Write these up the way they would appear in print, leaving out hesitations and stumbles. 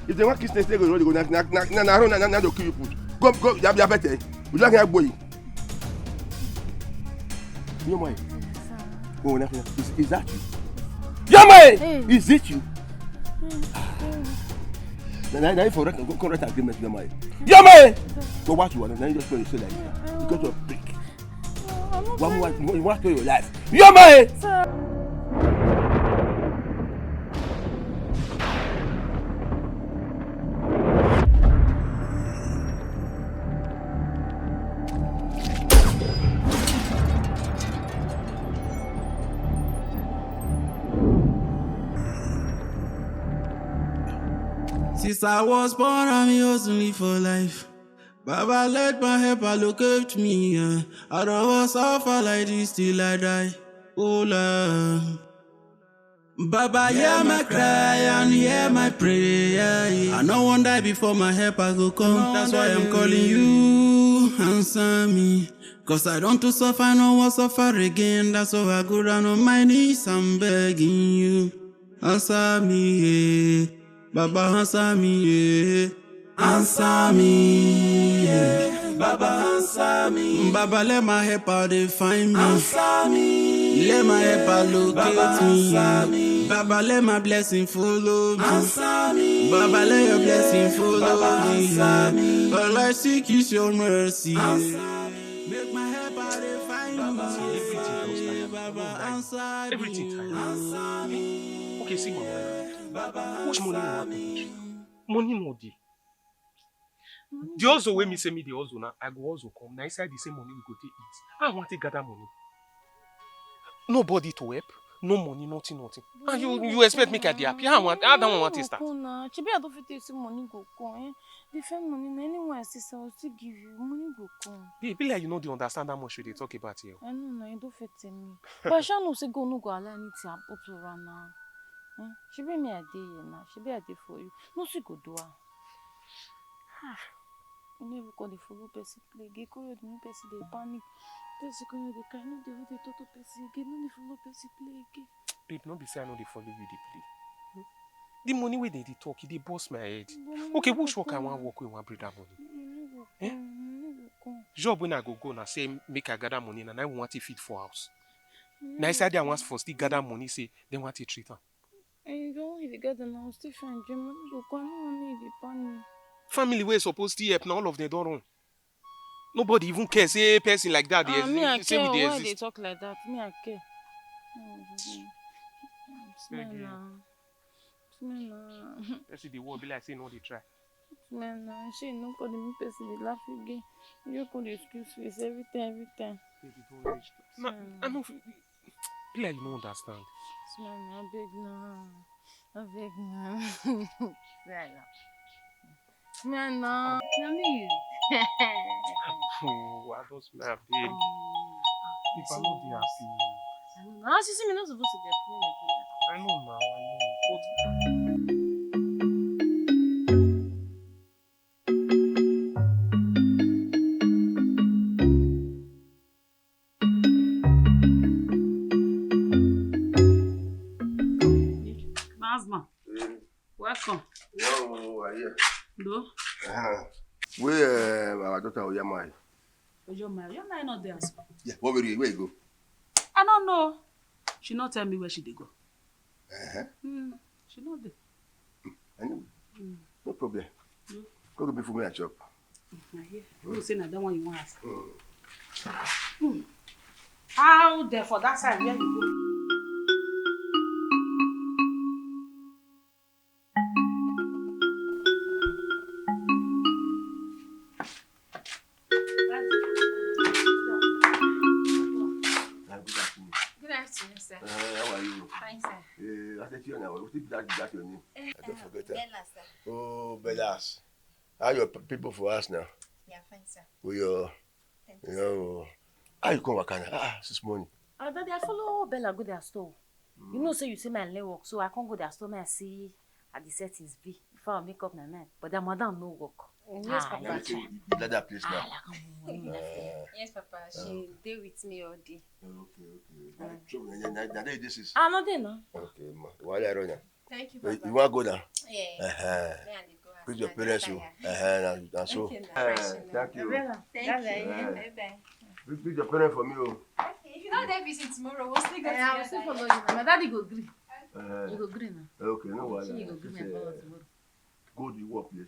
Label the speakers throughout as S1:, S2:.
S1: If they want kiss next, they go now they'll kill you put. Go, you have better. Would you like a boy? Your mind. Oh, is that you? Your mind! Is it you? Now for correct agreement, your mind. Your mind! So what you want? Now you just play yourself like that. You go to a brick. You want to your life. Your mind!
S2: Since I was born, I'm hustling for life. Baba, let my helper locate me. I don't want to suffer like this till I die. Oh, Lord. Baba, hear my cry and hear my prayer. I no one die before my helper go come. That's why I'm calling you. Answer me. Cause I don't to suffer, no one suffer again. That's why I go down on my knees. I'm begging you. Answer me, yeah. Baba, answer me, yeah. Answer me, yeah. Baba, answer me. Baba, let my helper they find me. Answer me. Let my helper locate me. Baba, let my blessing follow me. Answer me. Baba, let your blessing follow me. All I seek is your mercy. Make my helper they find me. Baba, answer me.
S3: Everything answer me. Okay, see, Mama. Which money will happen? Money no dey. The also way me say me the also now, I go also come. Now inside the same money we go take eat. I want to gather money. Nobody to help. No money, nothing. And you expect me to be happy? I don't want to start.
S4: Chibi, I don't fit say money go come. The first money, anyone I see, I will still give you. Money go come.
S3: Be like you know they understand how much they talk about here.
S4: I know, you don't fit tell me. But I shall not say go no go allow anything happen to run now. Chibi, me a day now. Chibi, a day for you. No, she go do. You never call the follow person play. Get call the new person they panic. Person call the kind of the way they talk to person again. No, the follow person play again.
S3: Babe, no be say I know they follow you they play. The money where they talk, they boss my head. Okay, which work I want work with one bring that money? Job when I go now say make I gather money and I want to feed for house. Now I said I want first to gather money say they want to treat her.
S4: And you don't if you gather now still find your money go come. No need the panic.
S3: Family way supposed to help now all of them don't run. Nobody even cares. Say person like that.
S4: Me I care. Why
S3: exist.
S4: they talk like that? Me I care. Smell now.
S3: That's the word be like say no they try.
S4: Smell now. She no call the me person they laugh again. You call the excuse face every time.
S3: No, I know. Be like you don't understand.
S4: Smell now. I beg now. Smell now. Tell me.
S3: Oh, I don't smell babe. If I know they happy.
S4: I know. Now you see me not supposed to get
S3: I know now, But
S4: welcome. No?
S1: Where our daughter Oyamai?
S4: Oyamai not there.
S1: Yeah, where you go?
S4: I don't know. She not tell me where she dey go. She not there.
S1: Anyway, no problem. Go get me for me a chop.
S4: You say that one you want ask. How there for that side where you go?
S1: How are you?
S5: Fine, sir.
S1: I said to you now, what's that your name? I don't forget that.
S5: Bella, sir.
S1: Oh, Bellas. How are your people for us now?
S5: Yeah, fine, sir.
S1: We are. You know, how you come Wakana? This morning.
S4: Daddy, I follow Bella go their store. You know, say you see my leg work, so I can't go their store and see at the settings B before I make up my mind. But the madam no work.
S5: Yes, Papa.
S1: Let that place now.
S5: Yes, Papa. She stay with me all day.
S1: Okay. So, this is.
S4: Not there now.
S1: Okay, ma. Why are you
S5: Thank you, Papa.
S1: You want to go now?
S5: Yeah.
S1: With your parents, so. And so. Thank you.
S5: Thank you. Bye-bye.
S1: With your parents for me.
S5: Okay. If you're not there visit tomorrow, we'll still go together.
S4: I will still follow you. My daddy go agree. You go agree now.
S1: Okay, no worries.
S4: You go agree my follow tomorrow.
S1: Go to the workplace.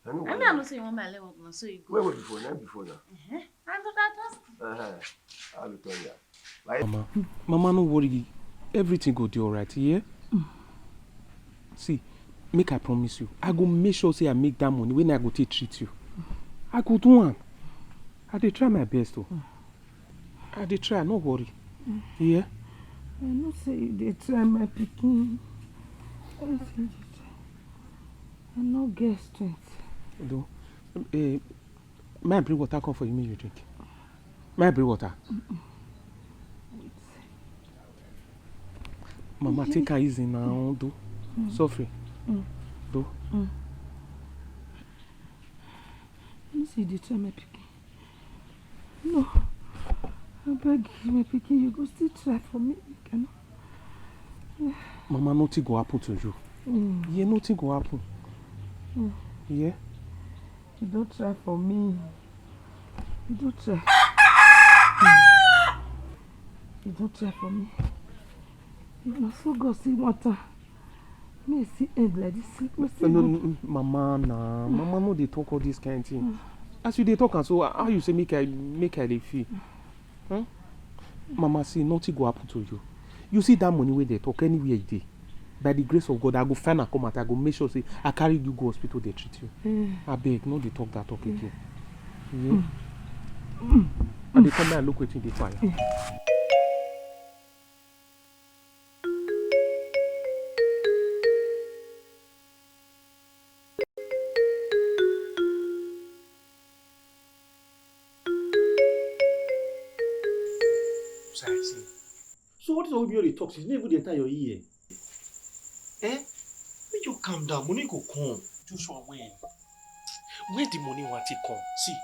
S4: I mean, I know say you want my leg work now, so you go.
S1: Where before? Not before now.
S4: I do that just.
S1: I'll return ya.
S3: Mama, no worry. Everything go do alright, yeah? See, make I promise you. I go make sure say I make that money when I go to treat you. I go do one. I dey try my best though. I dey try, no worry. Yeah?
S6: I know say you dey try my pikin. I no get strength.
S3: Do. May I bring water come for you, make you drink? May I bring water? Mama, take her easy now, do. Suffer. Do.
S6: You see the try my pikin. No. I beg you, my pikin, you go still try for me. You cannot.
S3: Mama, nothing go happen to you. Yeah, nothing go happen. Yeah?
S6: You don't try for me. You don't try. You don't try for me. You are so God see water. Me see end like this.
S3: No, Mama, nah. Mama, no, they talk all this kind of thing. As you they talk and so, how you say make I dey feel? Huh? Mama, see, nothing go happen to you. You see that money where they talk anywhere you dey. By the grace of God, I go find a come out. I go make sure say I carry you go hospital. They treat you. I beg, no, they talk that talk again. Yeah. And they come here and look waiting the fire.
S7: So what is O.ADABHIE talks? It's not even the entire year. Make you calm down. Money go come.
S3: Joshua, when? Where the money want to come?
S7: See,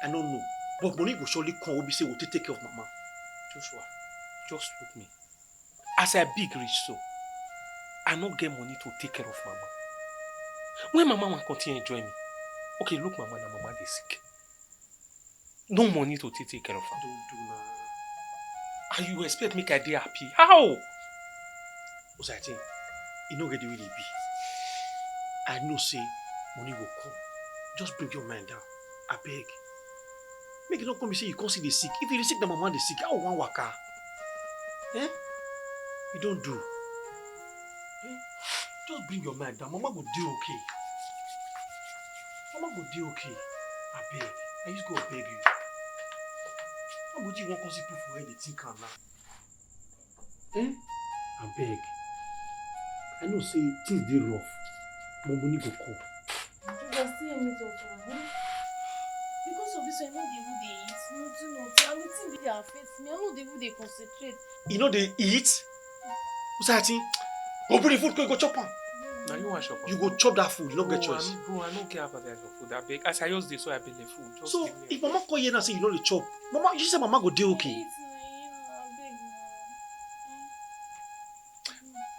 S7: I don't know. But money go surely come. We'll be say we'll take care of Mama.
S3: Joshua, just look me. As I big rich so, I not get money to take care of Mama. When Mama want continue enjoy me, okay, look Mama, now Mama is sick. No money to take care of her.
S7: Don't do now.
S3: And you expect me to be happy? How?
S7: Osati, you know get the way they be. I know say money will come. Just bring your mind down. I beg. Make it not come and say you can't see the sick. If you sick, the Mama the sick. How one waka? You don't do. Just bring your mind down. Mama will do okay. Mama will do okay. I beg. I just go beg you. How would you want to see proof for where they think I'm now? I beg. I know say things dey rough, but money go come.
S4: You go still meet us, because of this, I know they will eat. Nothing. And the thing they affect me. I know they will concentrate.
S7: You know they eat? What's that thing? Go bring the food, go chop am.
S3: Now you want shop?
S7: You go chop that food, you don't get choice.
S3: Bro, I don't care about that food. I beg. As I use this, so I beg the food. Just
S7: so
S3: give me
S7: if Mama call you and say you know the chop, Mama, you say Mama go dey okay.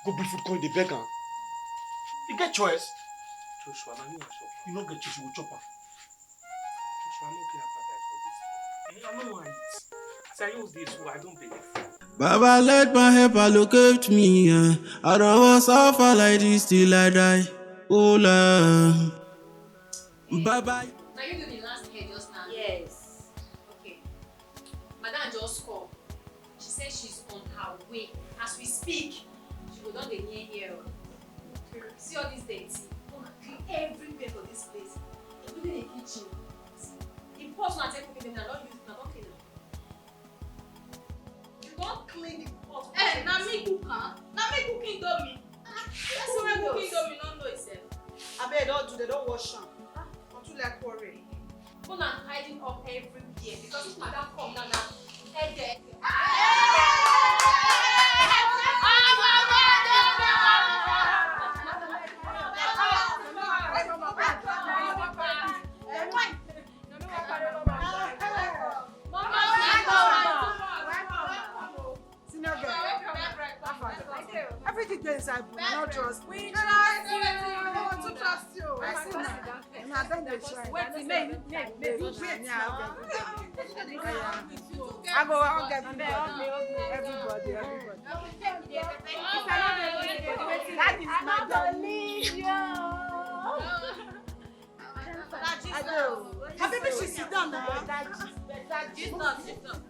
S7: Go bring food, come the beg am. You get choice.
S3: Joshua, now you want shop?
S7: You don't get choice, you go chop am.
S3: Joshua, I don't care about that for this. I don't want it. As I use this, so I don't beg the food.
S2: Baba, let my helper locate me. I don't want to suffer like this till I die. Oh, Lord. Baba.
S5: Now you do the last hair just now? Yes. Okay. Madam just called. She said she's on her way. As we speak, she go down the near here. See all this dirty? Oh, clean everywhere for this place. Including the kitchen. The pot now take cooking, I don't use it, I don't clean it. You don't clean the pot.
S8: Eh, na me cook am. Na me cooking dummy. Person wey cooking dummy no know itself. Abeg don't do, they don't wash am. Until like quarrel.
S5: People are hiding up everywhere because if madam come down now, head there.
S6: Everything there inside, but not trust.
S8: We trust you. I want to trust you. I see now.
S6: And I don't dey try. I'll get everybody. That is my dog. I know. Habibi, she sit down now. She's not.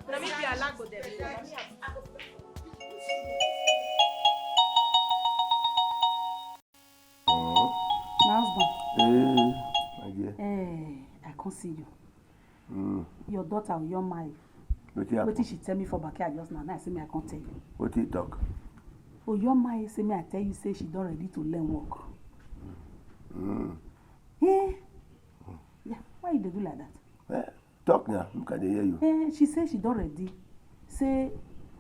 S6: Let me be a lack of them.
S9: My husband.
S1: My dear.
S9: I can't see you. Your daughter, your married. What did she tell me for backyard just now? Now I say me I can't tell you.
S1: What did you talk?
S9: Oh, your married say me I tell you say she don't ready to learn work. Yeah. Why you dey do like that?
S1: Talk now. Can they hear you?
S9: She say she don't ready. Say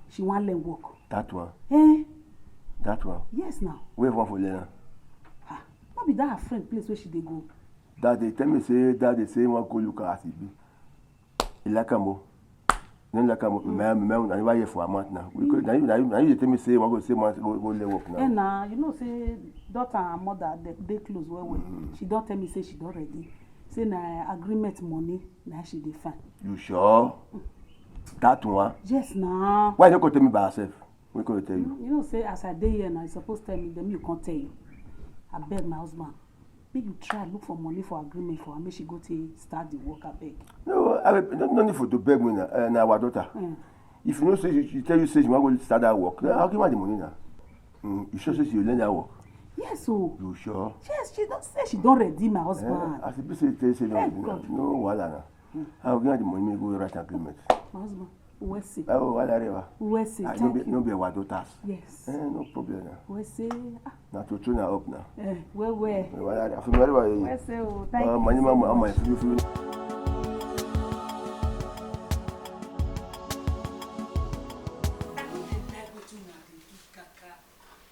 S9: she want learn work.
S1: That one. That one.
S9: Yes now.
S1: Where one for learn?
S9: Not be that her friend place where she dey go.
S1: That they tell me say that they say one go look at it be. Il like mo. No like mo. Me na why for a month now. Because now you tell me say one go say month go learn work now.
S9: Nah, you know say daughter and mother they close well. She don't tell me say she don't ready. Say na agreement money na she dey find.
S1: You sure? That one?
S9: Yes now.
S1: Why you go tell me by yourself? We go tell you.
S9: You know say as I dey here now, you supposed tell me them you can't tell you. I beg my husband. Make you try look for money for agreement for her. Make she go to start the work. I beg.
S1: No, no need for to beg me now. Our daughter. If you know say she tell you say she want to start that work, then I'll give her the money now. You sure say she will learn that work?
S9: Yes, so.
S1: You sure?
S9: Yes, she don't say she don't ready, my husband.
S1: As the person say no wala now. I'll give her the money. Me go write agreement.
S9: My husband. We'll see.
S1: Oh, whatever.
S9: We'll see. Thank you.
S1: No be our daughters.
S9: Yes.
S1: No problem now.
S9: We'll see.
S1: Now to tune her up now.
S9: Where?
S1: Whatever. From wherever you.
S9: We'll see. Oh, thank you.
S1: My mama, you.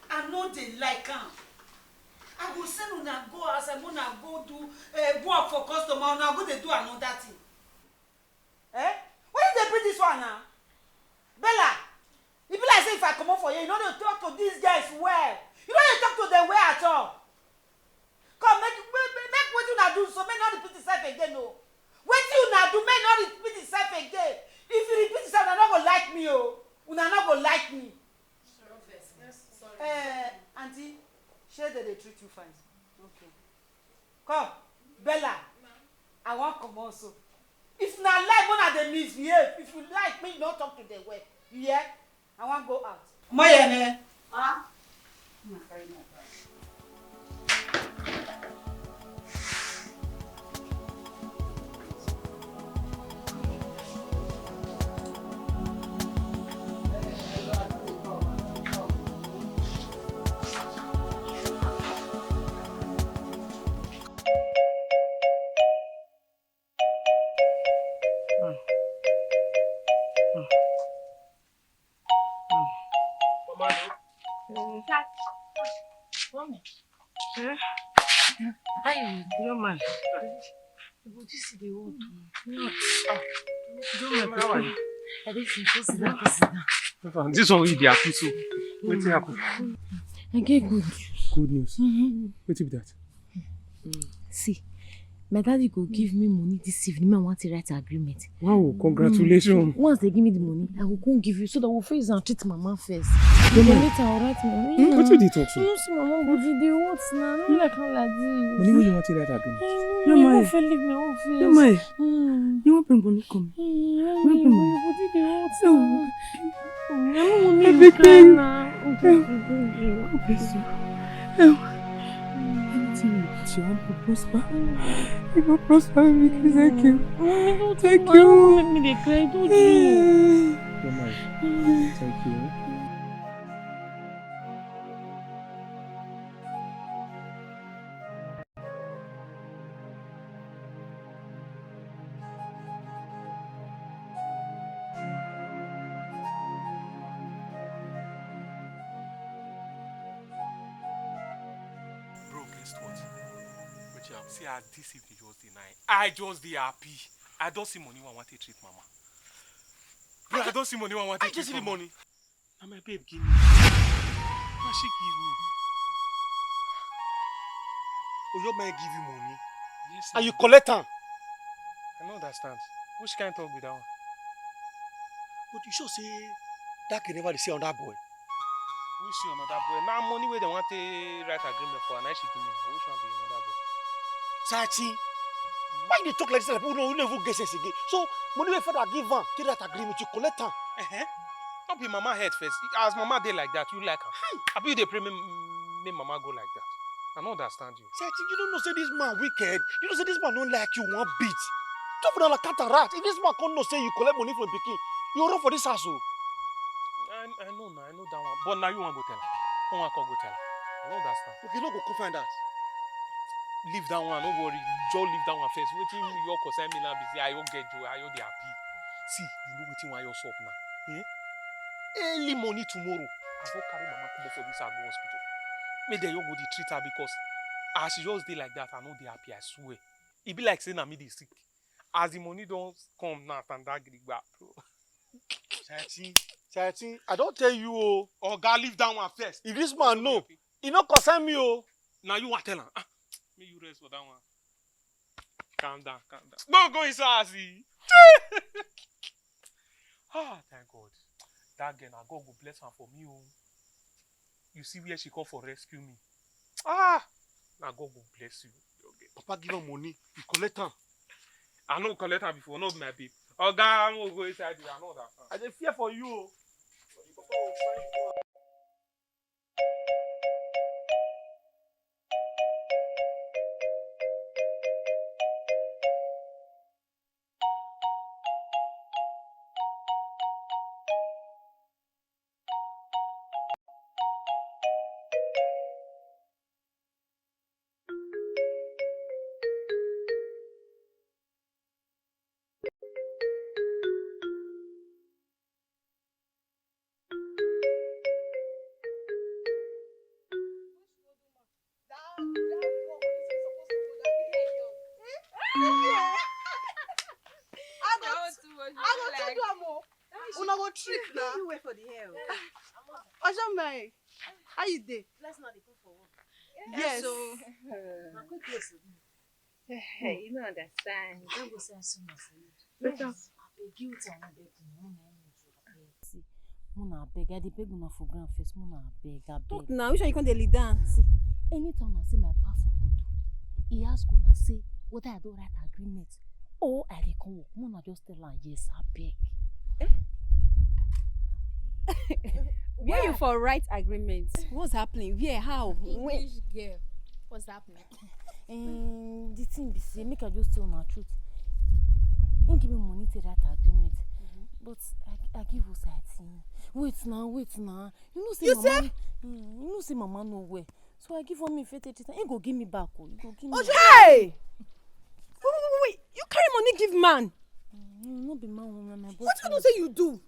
S6: I know they like am. I go send una go outside, una go do work for customer, una go dey do another thing. Why you dey bring this one now? Bella, e be like say if I comot for here, you no dey talk to these guys well. You no dey talk to them well at all. Come, make wetin una do so make no repeat itself again o. Wetin una do make no repeat itself again. If you repeat itself, una no go like me o. Una no go like me. Auntie, shey dey treat you fine. Okay. Come, Bella. I want come also. If na like una dey misbehave, if you like me, no talk to them well. You hear? I want go out. Moyene. Very nice. Your man.
S4: But this is the old one.
S3: How are you?
S4: I didn't see you. Sit down.
S3: This one will be happy so. What's happen?
S4: I get good news.
S3: Good news. What's be that?
S4: See, my daddy go give me money this evening. I want to write an agreement.
S3: Wow, congratulations.
S4: Once they give me the money, I will go and give you so that we'll face and treat mama first. Then later I'll write money.
S3: What did you talk to?
S4: You know, see mama go video what now? No like how like this.
S3: Money when you want to write agreement?
S4: You won't feel leave my own face.
S6: Your man. You want bring money come?
S4: You
S6: bring money.
S4: go do the what?
S6: So.
S4: I'm not going
S6: God bless you. Anything you want to prosper. You will prosper with me. Thank you. Thank you.
S4: Make me cry, don't you?
S3: Your man. Thank you.
S10: See how this evening just the night. I just be happy. I don't see money when I want to treat mama. Bro, I don't see money when I want to treat mama.
S7: Money.
S3: Now my babe give me. Now she give me.
S7: Oh, your man give you money.
S3: Yes,
S7: And
S3: sir.
S7: you collect am.
S3: I don't understand. Which kind of talk with that one?
S7: But you sure say that can never see on that boy.
S3: We see another boy. Now money where they want to write agreement for, and I should give me. Which one be another boy?
S7: Sachi, why you dey talk like this? Like people don't even get sense again. So money wey father give am, take that agreement, you collect am.
S3: Not be mama head first. As mama dey like that, you like her. I be they pray me mama go like that. I don't understand you.
S7: Sachi, you don't know say this man wicked. You know say this man don't like you one bit. Talk for like cataract. If this man can't know say you collect money from pikin, you run for this house.
S3: I know now, I know that one. But now you want to go tell her. Who want to go tell her? I don't understand.
S7: Okay, no go come find that.
S3: Leave that one, don't worry. Just leave that one first. Waiting your concern me now be say I don't get you, I don't dey happy. See, you know waiting why you're up now. Early money tomorrow. I go carry mama come for this go hospital. May they you go dey treat her because as she just dey like that, I know they happy, I swear. It be like saying I'm dey sick. As the money don't come now, and that get back, bro.
S7: Sachi, I don't tell you, oh.
S3: Oh, God, leave that one first.
S7: If this man know, he not concern me, oh.
S3: Now you want to tell her. May you rest for that one. Calm down, calm down. No, go inside, see. Thank God. That girl, now God will bless her for me, oh. You see where she come for rescue me. Now God will bless you. Okay.
S7: Papa give her money, you collect her.
S3: I know collect her before, not my babe. Oh, God, I'm going to go inside you. I know that.
S7: I dey fear for you, oh.
S8: You wait for the hell. Ojamai, how you dey?
S5: Let's not go for work.
S8: Yes.
S5: Hey, you don't understand. Don't go say so much for you. Yes. I beg you to beg you.
S4: Muna beg. I dey beg una for ground first. Muna beg.
S8: Talk now. Which one you come dey lead down?
S4: See, anytime I see my pa for road, he ask una say whether I don't write agreement or I dey come work. Muna just tell her yes, I beg.
S8: Where you for right agreement? What's happening? Where? How?
S5: English girl. What's happening?
S4: The thing be say, make I just tell my truth. He give me money to write agreement, but I give us that thing. Wait now. You know say mama. You know say mama nowhere. So I give her me 50,000. He go give me back. He go give me.
S8: Hey! Wait! You carry money give man?
S4: No be man woman. My boss.
S8: What you know say you do?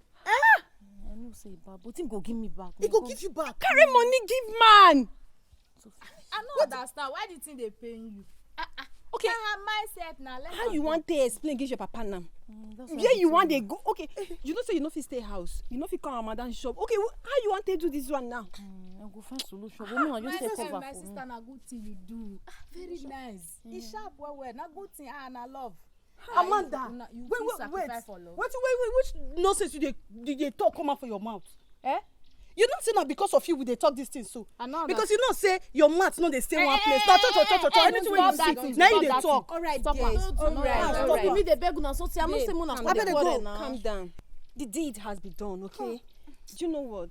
S4: I know say bad, but he go give me back.
S8: He go give you back. Carry money give man.
S5: I don't understand. Why do you think they paying you?
S8: Okay.
S5: Mindset now.
S8: How you want to explain give your papa now? Where you want to go? Okay. You know say you know fit stay house. You know fit come Ramadan shop. Okay. How you want to do this one now?
S4: I go find solution. Woman, I just say cover
S5: my
S4: for
S5: sister, na good thing you do. Very nice. It's sharp well. Na good thing and I love.
S8: Amanda,
S5: You
S8: wait,
S5: sacrifice for love.
S8: Wait, which nonsense you dey talk come out for your mouth? You don't say na because of you we dey talk this thing so. Because you know say your mouth no dey stay one place. Anything wey you see, now you dey talk.
S5: All right,
S8: stop am.
S5: All right.
S4: You dey beg una something. I'm not saying una for the quarrel now.
S8: Calm down. The deed has been done, okay? Do you know what?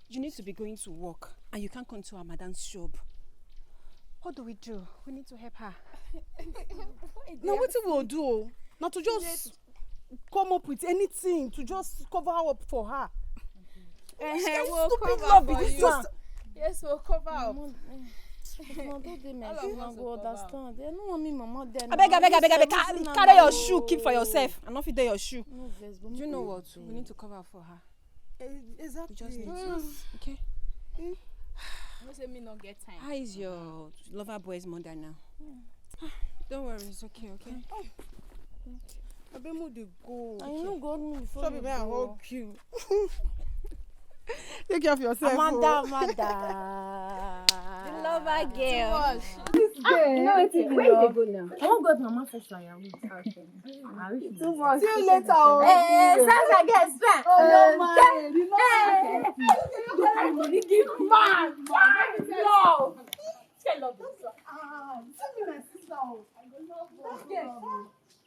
S8: You need to be going to work and you can't come to our madam's shop. What do? We need to help her. Now what we will do? Not to just come up with anything to just cover up for her.
S5: We'll
S8: stupid
S5: cover
S8: love
S5: for
S8: is this
S5: you.
S8: one.
S5: Yes, we'll cover up.
S4: Don't dey my shoe. I go understand. They no want me mama there.
S8: I beg. Carry your shoe, keep for yourself. I not fit there your shoe.
S4: No vex, but
S8: Do you know what? We need to cover for her.
S6: Exactly.
S8: We just need to. Okay.
S5: No say me not get time.
S8: How is your lover boy's mother now? Don't worry, it's okay. I be mood to go.
S4: And you know God me before
S8: Stop
S4: you
S8: it, I
S4: go.
S8: hug you. Take care of yourself.
S4: Amanda. The lover girl.
S8: This girl.
S4: You know what you go now? I won't go to Mama first firewood. Okay. Too much.
S8: See you later.
S4: Sasa get spent.
S8: Oh, no, man. You know
S4: You carry money, give man. No. Tell love yourself.
S8: send me my sister. I go love her. Yes.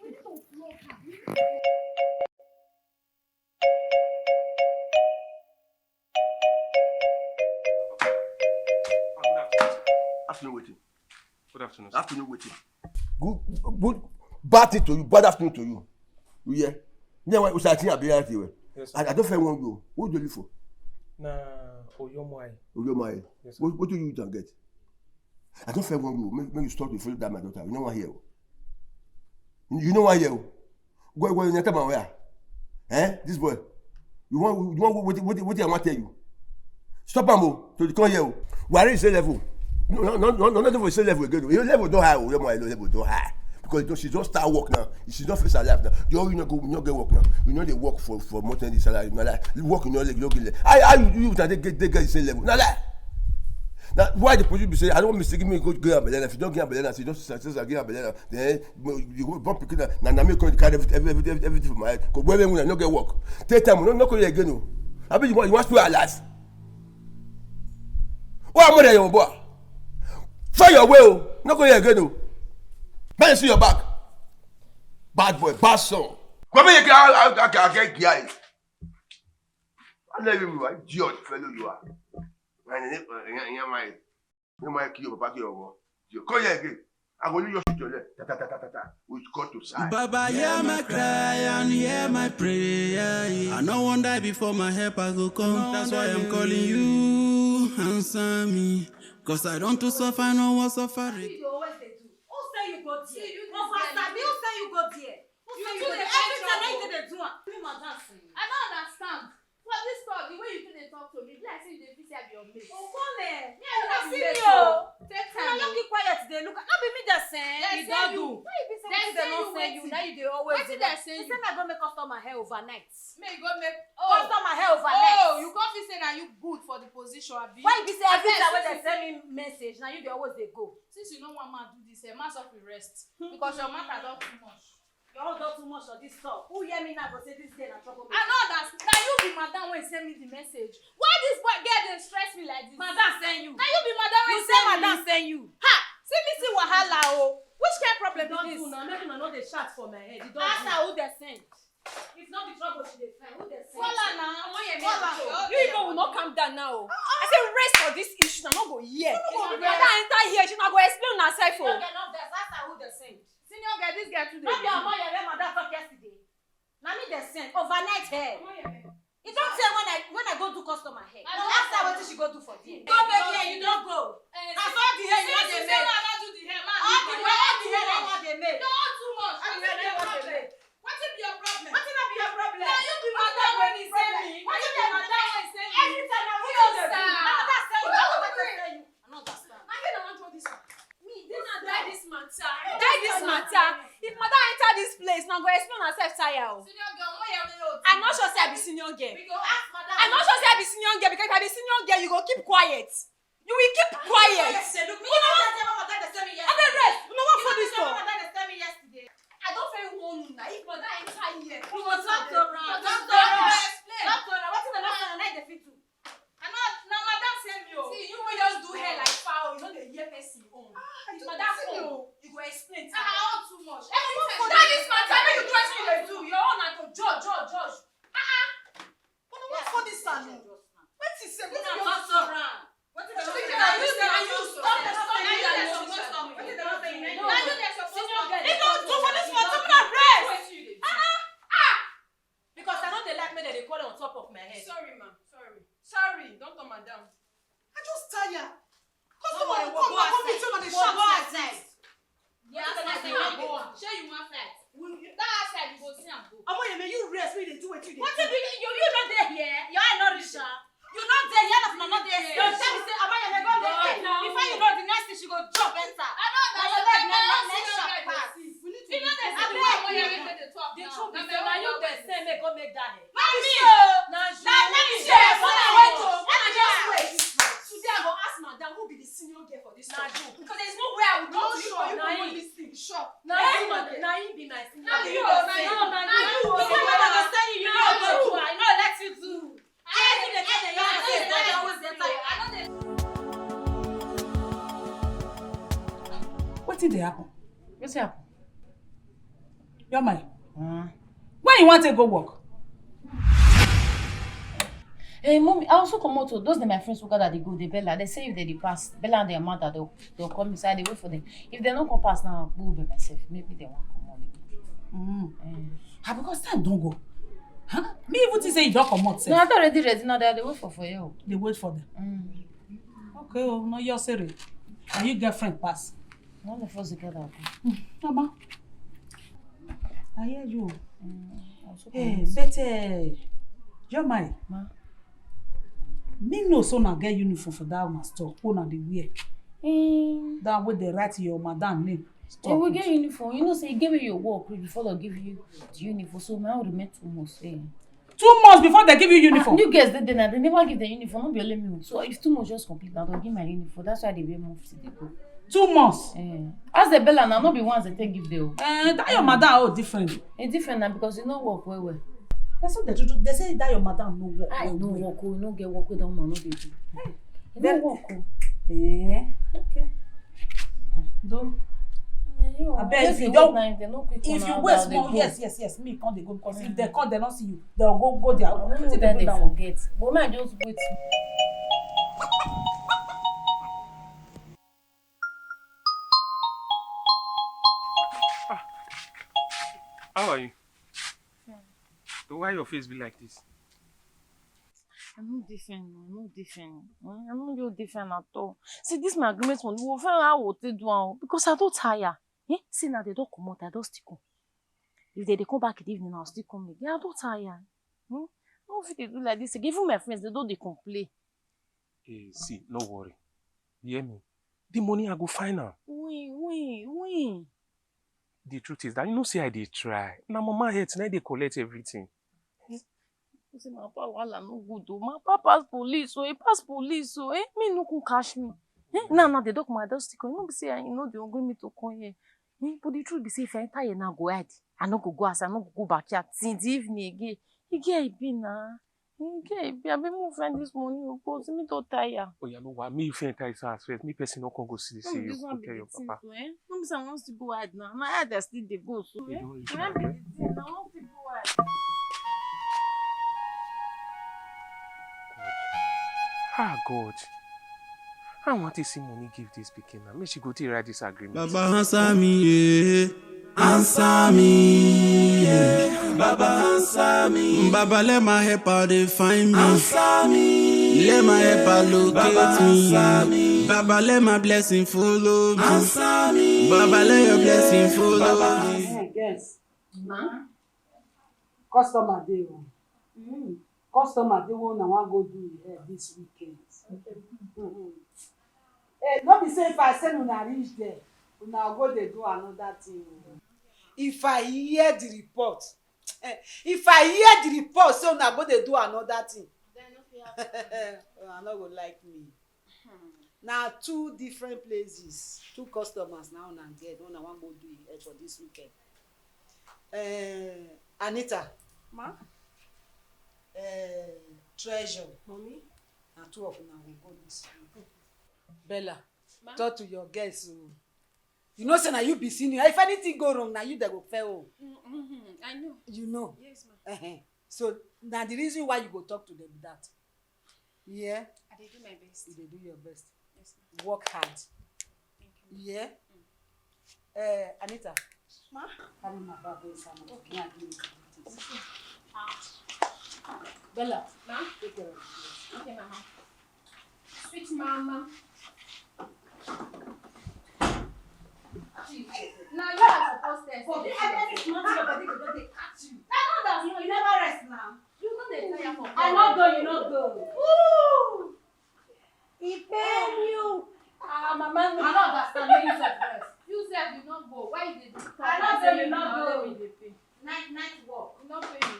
S8: We need to love her.
S1: Afternoon waiting.
S3: Good afternoon.
S1: Afternoon waiting. Good. Bad thing to you. Bad afternoon to you. You hear? Yeah, we start seeing a bit here.
S3: Yes,
S1: I don't feel one go. What do you live for?
S3: Nah, Oyomai.
S1: Oyomai.
S3: Yes,
S1: What do you get? I don't feel one go. Make you stop to follow that my daughter. You know what here? You know what here? Go in your time where? This boy. You want what I want to tell you? Stop am to come here. We are in same level. No, not for same level again. Your level don't high. Your level don't high. Because she just start work now. She don't face her life now. You not get work now. You know they work for more than the salary. You know like you work in your leg, you don't get. How you get the same level? Now that. Now why the police be say I don't mistake me go get umbrella. If you don't get umbrella, so you just get umbrella. Then you go bump pick na me come carry everything for my head. Because when I no get work, take time. No go again. No. I bet you want to last. What am I your boy? Find your way. No go again. Man, see your back. Bad boy, bad son. Come here, I get guy. I love you, right? George, fellow you are. You might kill your papa, your you come here again. I will use your leg. We got to side.
S2: Baba, hear my cry and hear my prayer. I no one die before my help I go come. That's why I'm calling you. Answer me. Cause I don't to suffer, no one suffering.
S6: You always they do. Who say you go there? Who say you go there? Who say you go there? Every time they do it.
S5: I don't understand. What this talk, the way you do they talk to me, like say you dey feel your mate.
S6: Oh, come here.
S5: Yeah, you don't
S6: see
S5: be
S6: me,
S5: late.
S6: oh.
S5: Take
S6: Now
S5: time.
S6: you keep quiet today. Look, not be me that send.
S5: They
S6: You
S5: say
S6: don't
S5: you.
S6: do.
S5: Why you be
S6: They
S5: saying
S6: say not send you. Now you dey always.
S5: What did they say
S6: They
S5: you?
S6: say I go make customer hair overnight.
S5: May go make
S6: Customer hair overnight.
S5: Oh, you can't be saying that you good for the position. Abi.
S6: Why you be say every
S5: Abeg,
S6: time when
S5: since
S6: they
S5: you
S6: send me message, now you dey always they go.
S5: Since you know one man do this, man stop with rest. Because your matter don't too much.
S6: You all got too much of this stuff. Who hear me now go say this girl na trouble.
S5: I know that. Now you be madam when send me the message. Why this boy girl dey stress me like this?
S6: Madam send you.
S5: Now you be madam when
S6: You say
S5: send me.
S6: madam send you.
S5: Ha! See wahala oh. Which kind problem
S6: Don't
S5: be
S6: do
S5: this?
S6: now. Make una know the shout for my head. You don't
S5: Ask
S6: do.
S5: her who they send.
S6: It's not the trouble she dey find. Who dey send?
S5: Follow now.
S8: You even will not calm down now. I say rest for this issue. I'm not go here.
S6: go
S8: Madam enter here. She not go explain herself.
S6: You don't get enough there. Ask her who dey send.
S5: Senior girl, this girl today.
S6: Not your mother, your mother talk yesterday. Now me dey send overnight hair. You don't say when I go do customer hair.
S5: I
S6: Now
S5: don't
S6: ask her
S5: know.
S6: what she go do for there.
S5: Go
S6: Go
S5: back
S6: back
S5: here,
S6: here, you don't go.
S5: I
S6: I saw the hair you want
S5: Since you
S6: dey
S5: say
S6: make.
S5: I don't do the hair, man.
S6: All the hair you want dey make.
S5: Don't too much.
S6: All
S5: What's
S6: the hair
S5: your
S6: you want dey
S5: problem?
S6: make.
S5: What's your problem?
S6: What not be your problem?
S5: Now you be madam when he send me.
S6: What
S5: You
S6: is
S5: be
S6: your
S5: madam when he send me.
S6: Every time I want
S5: Yes,
S6: to do.
S5: sir.
S6: Now that's saying you.
S5: Wait,
S6: Now
S5: wait,
S6: that's
S5: wait.
S6: saying you. I don't understand.
S5: I get want to this one.
S6: Me,
S8: Die this matter. Die this matter. If madam enter this place, now go explain herself tire.
S5: Senior girl, what you mean?
S8: I'm not sure say I be senior girl.
S5: We go ask madam.
S8: I'm not sure say I be senior girl because if I be senior girl, you go keep quiet. You will keep quiet.
S6: Look, me you know what my mother dey tell me
S8: I
S6: yesterday.
S8: dey rest. You know what for
S6: You
S8: this
S6: know
S8: for?
S6: what my mother dey tell me yesterday.
S5: I don't feel one now. If madam enter here,
S6: You go talk to her.
S5: Talk
S6: Talk
S5: to
S6: to
S5: her.
S6: her.
S5: Explain.
S6: Talk to her. What in the last time I dey fit do?
S5: I know now madam send me.
S8: See, you will just do hair like foul. You know the ear person own. If madam come, you go explain to her.
S5: I want too much.
S8: That is matter. Make you do wetin you dey do. Your own na to judge.
S6: What for this salon?
S8: What is say?
S6: What is your restaurant? What is the because I know they like me that they call it on top of my head.
S8: Sorry, ma'am. Sorry. Don't turn madam.
S6: I just tired.
S8: Customer
S6: Come
S8: will come back, come
S6: outside.
S8: meet you on the
S6: Go
S8: shop
S6: go
S8: like
S6: outside.
S8: this.
S5: Yeah,
S6: What
S5: that's
S6: is the
S5: why
S6: next
S5: I
S6: thing?
S5: go. Share you one flight. That outside you go see am go.
S6: Omoyeme, you rest. We dey do what you dey
S5: What
S6: do. You not there here? Your eye not reach her. You not there. Your eye not there. You tell me say Omoyeme go make it. Before you know the next thing she go jump enter.
S5: I know
S6: Now
S5: that
S6: your leg na next shot pass.
S5: You know there's
S6: I
S5: the
S6: beg
S5: one
S6: you.
S5: where you the talk
S6: The
S5: now.
S6: no make that hair.
S5: Let me
S6: share.
S5: Just wait. Today I go ask madam who be the senior girl for this store. Because there is no way I would go to you for you to this thing. Sure.
S6: Now you be my senior.
S5: Now you understand you.
S6: I know let you do.
S9: Wetin dey happen?
S4: What's happen?
S9: Your mind. When you want to go work?
S4: Hey, mommy, I also come out to those are my friends who gather they go, they Bella. They say if they pass, Bella and their mother, they'll come inside, they wait for them. If they don't come past now, I'll go by myself. Maybe they won't come on.
S9: Because time don't go. Huh? Me even to say you don't come out.
S4: No, I'm already ready now. They wait for you.
S9: They wait for them. Okay, oh, no, you're serious. And you girlfriend pass.
S4: None of us together.
S9: Mama, I hear you.
S4: Hey,
S9: but your mind.
S4: Ma.
S9: Me no so now get uniform for that one store. Who na the wear? That way they write your madam name.
S4: Hey, we get uniform. You know, say give me your work before they give you the uniform. So now we remain 2 months.
S9: 2 months before they give you uniform.
S4: You guys they never give the uniform. Not be only me. So if 2 months just complete, now they'll give my uniform. That's why they be moved to the go.
S9: 2 months.
S4: As the Bella now, not be ones that take give them.
S9: That your madam different.
S4: It's different now because you know work well.
S9: That's what they say that your madam no work.
S4: I no work, no get work with that woman, no baby. You don't work.
S9: Okay. Do. I bet if you don't, if you wait small, yes, me can't they go because if they come, they don't see you. They'll go there.
S4: Then they forget. But man, just wait.
S3: How are you? So why your face be like this?
S4: I'm not different. I'm not really different at all. See, this my agreement money. We'll find out what they do because I don't tire. See now they don't come out. I don't stick on. If they come back in the evening, I'll still come again. I don't tire. Don't think they do like this. Even my friends, they complain.
S3: Hey, see, no worry. You hear me? The money I go find now.
S4: When?
S3: The truth is that you know say I dey try. Now mama head tonight they collect everything.
S4: See, my papa wala no good though. My papa's police, so he pass police, so me no can catch me. Now they don't my dust stick. You know, be say you know they don't me to come here. But the truth be say if I enter here now go hide. I no go as I no go back here till the evening again. He get be now. I be move find this money because me don't tire.
S3: Oh yeah, no why me if you enter his house first. Me person no can go see you. Go tell your papa.
S4: No be say I want to go hide now. My head is still dey go so.
S3: You don't reach
S4: I
S3: now.
S4: want to go hide.
S3: God. I want to see money give this pikin now. Make she go to write this agreement.
S2: Baba answer me, answer me, Baba answer me. Baba let my helper they find me. Answer me. Let my helper locate me. Baba let my blessing follow me. Answer me. Baba let your blessing follow me.
S9: Hey, guys. Customer dey o. Customer dey want go do this weekend. No be say if I send una reach there, una go dey do another thing.
S6: If I hear the report say una go dey do another thing, una no go like me. Na 2 different places, 2 customers now una get una wan go do it for this weekend. Anita,
S8: Ma?
S6: Treasure,
S8: Mommy?
S6: na 2 of una will go this weekend. Bella, talk to your girls. You know say na you be senior. If anything go wrong, na you dey go fail.
S8: I know.
S6: You know.
S8: Yes, ma.
S6: So na the reason why you go talk to them be that. Yeah.
S8: I dey do my best.
S6: You dey do your best.
S8: Yes, ma.
S6: Work hard.
S8: Thank you.
S6: Yeah. Anita.
S8: Ma?
S6: Carry my bag inside. Okay. Yeah, give me the things. Bella.
S8: Ma?
S6: Take care of it.
S8: Okay, mama. Sweet mama. Now you are supposed to
S6: For this every month your body go dey catch you.
S8: you never rest now. You know they tell you for
S6: I not go, you not go.
S8: Woo!
S6: It pain you.
S8: Mama, I don't understand when you said rest. You said you not go. Why you did
S6: I not say you not go.
S8: Night work. You not pay me.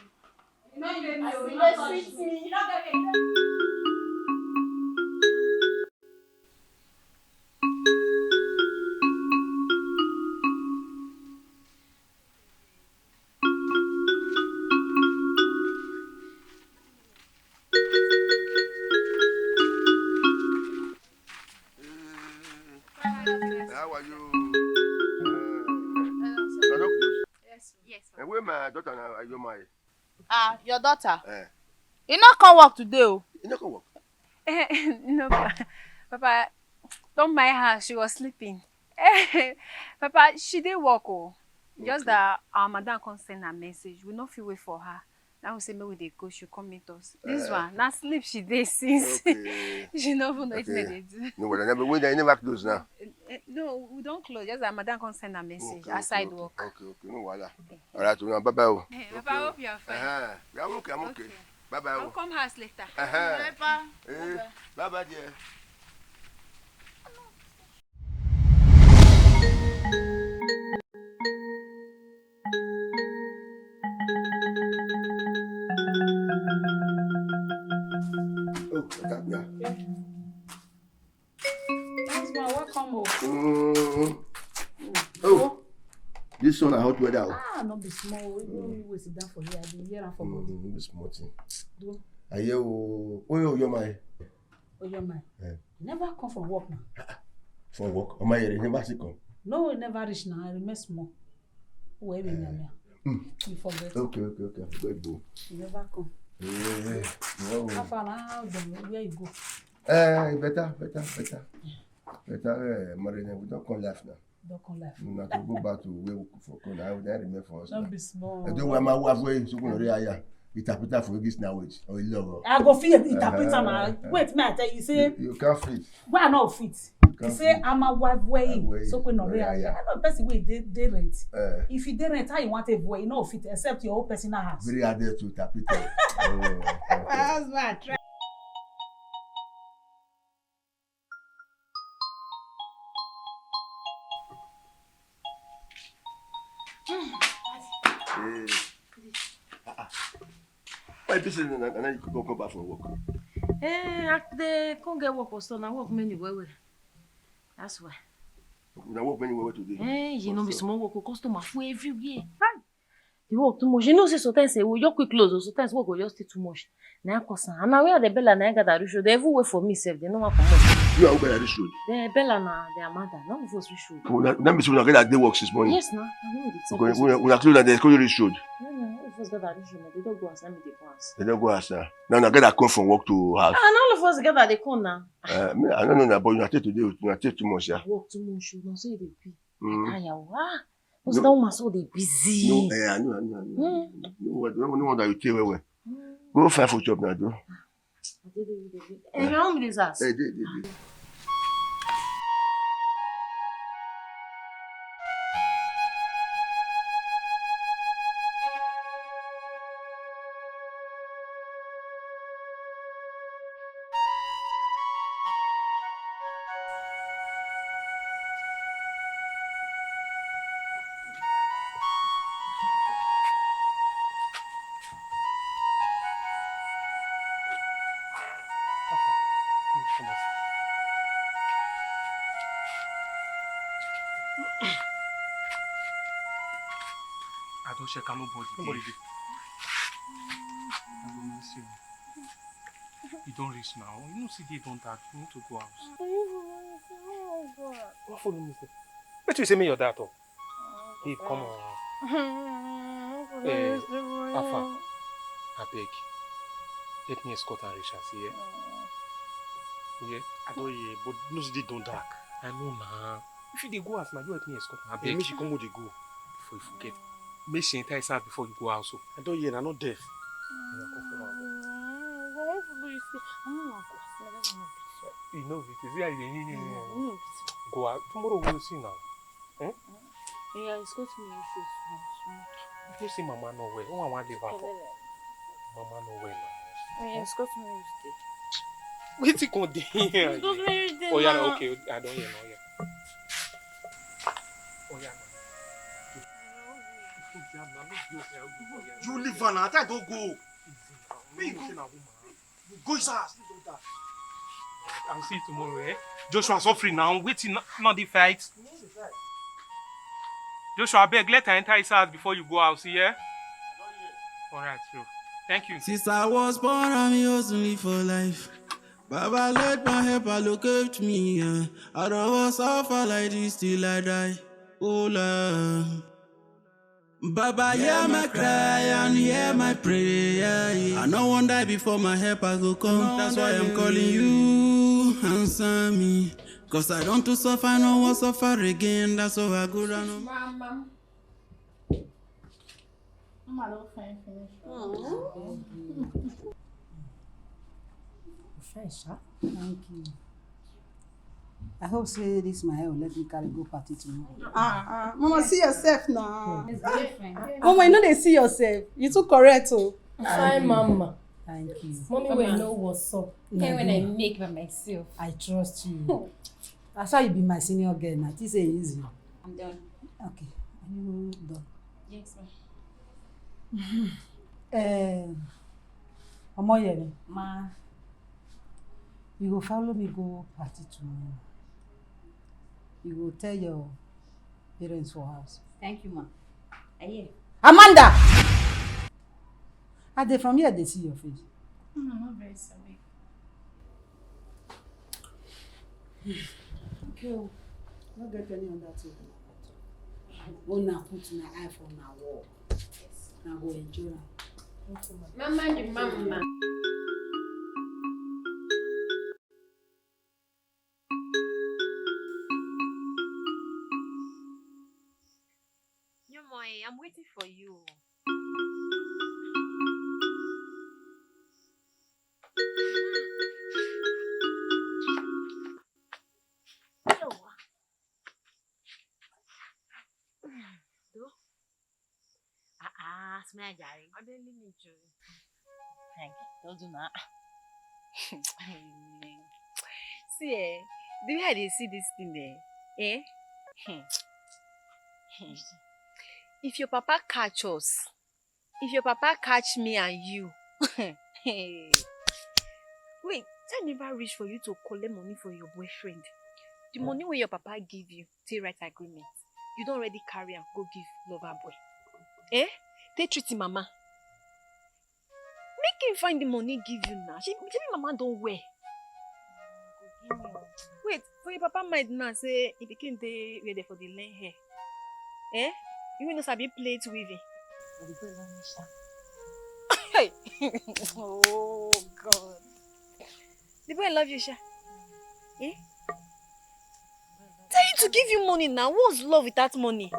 S1: You're my.
S8: Your daughter?
S1: You
S8: not come work today.
S1: not can work.
S4: No, Papa, don't mind her. She was sleeping. Papa, she did work. Oh. Just that our madam can't send a message. We not feel wait for her. Now we say maybe they go, she'll come meet us. This one, not sleep she did since.
S1: Okay.
S4: She not even know what they do.
S1: No, but I never close now.
S4: No, we don't close. Just that madam can't send a message. Aside work.
S1: Okay. No, voila. All right, bye-bye.
S4: Papa, I hope you're fine.
S1: I'm okay. Bye-bye.
S4: I'll come house later.
S8: Papa.
S1: Bye-bye, dear. Oh, this one a hot weather.
S9: Not be small. We sit down for here. I be here and for body.
S1: Be small thing.
S9: Do.
S1: I hear you're my.
S9: Never come from work now.
S1: From work? Oh my, you never see come.
S9: No, we never reach now. I remain small. Where you forget.
S1: Okay. Forget go.
S9: You never come.
S1: No.
S9: How far now? Where you go?
S1: Better. Marina, we don't come laugh now.
S9: Don't come laugh.
S1: We have to go back to where we for come. I would remain for us.
S9: Don't be small.
S1: I don't want my wife way so going to interpreter for this now which or love.
S9: I go fit interpreter now. Wait, me I tell you say
S1: you can't fit.
S9: Why not fit? You say I'm a wife way so we no real. I know person wey dey rent. If you dey rent how you want a boy, you no fit except your own personal house.
S1: Very hard to interpret.
S9: My husband try.
S1: Why this is and then you go come back from work?
S4: They can't get work also. Now work many way. That's why.
S1: Now work many way today.
S4: You know, be small work customer for everywhere. The work too much. You know, say sometimes we just quick close, or sometimes work will just take too much. Now concern. And now we are the Bella na got that show. They everywhere for me, self. They know what for much.
S1: You are Bella this road.
S4: The Bella na the Amanda. Now we first reach road.
S1: That means we not get that day works this morning.
S4: Yes, now. I know
S1: the we are close that they go reach road.
S4: No, we first get that reach road. They don't go as me they go as.
S1: They don't go as now. Now get that come from work to house.
S4: And all of us get that they come now.
S1: I don't know that, but you take today. You take too much, yeah.
S4: Work too much. You don't say they be. Because that woman so they busy.
S1: No, I know. No wonder you tell well. Go find for job now, do.
S4: And how many days ask?
S1: They.
S3: I don't check nobody. I will miss you. You don't reach now. You know, see, they don't act. You need to go out. What for me, sir? But you say me your dad, oh? Hey, come on. Alpha, I beg. Let me escort and reach us here. Yeah, I don't hear, but no, they don't dark. I know now. If you go out now, you let me escort. I beg. Make you come where they go before you forget. Make sure you enter inside before you go out. So I don't hear. I'm not deaf. You know it. Is it? Go out tomorrow. We'll see now.
S4: Yeah, escort me.
S3: If you see Mama nowhere, who want to live out? Mama nowhere now.
S4: Yeah, escort me.
S3: Wait till come there. Oh yeah, okay. I don't hear now. Yeah. Oh yeah.
S7: You leave her now. I don't go. Go inside.
S3: I'll see you tomorrow, eh? Joshua, so free now. Waiting, not the fight. Joshua, beg, let her enter his house before you go out, see, yeah? Alright, sure. Thank you.
S2: Since I was born, I'm hustling for life. Baba, let my help locate me, yeah. I don't want to suffer like this till I die. Oh, Lord. Baba, hear my cry and hear my prayer. I no one die before my helper go come. That's why I'm calling you. Answer me. Cause I don't to suffer, no one suffer again. That's all I go down.
S9: Mama. Mama don't find finish.
S11: Fresh, huh? Thank you. I hope say this my hair will let me carry go party tomorrow.
S8: Mama, see yourself now.
S9: It's different.
S8: Mama, you know they see yourself. You too correct, oh.
S11: Fine,
S9: Mama.
S11: Thank you.
S9: Mommy will know what's up.
S11: Yeah,
S9: When I make by myself.
S11: I trust you. That's why you be my senior girl now. This ain't easy.
S9: I'm done.
S11: Okay. Are you done?
S9: Yes, ma'am.
S11: Omoyemi,
S9: Ma.
S11: you go follow me go party tomorrow. You go tell your parents for house.
S9: Thank you, ma. I hear.
S11: Amanda! Are they from here they see your face?
S9: I'm not very sorry.
S11: Okay. Not get any on that table. Una put my eye for my wall.
S9: Yes.
S11: Now go enjoy am.
S9: Mama, the mama.
S5: Yomoy, I'm waiting for you. Smell Jerry. I didn't need you. Thank you. Don't do that. See, the way they see this thing there, if your papa catch us, if your papa catch me and you, wait, time never reach for you to collect money for your boyfriend. The money where your papa give you, take right agreement. You don't already carry and go give lover boy. They treat him mama. Make him find the money give you now. She mama don't wear. Wait, for your papa might now say he became the ready for the learn hair. You will not sabi plate weaving. Hey! Oh God. The boy love you, Sha. Tell you to give you money now. What's love without money?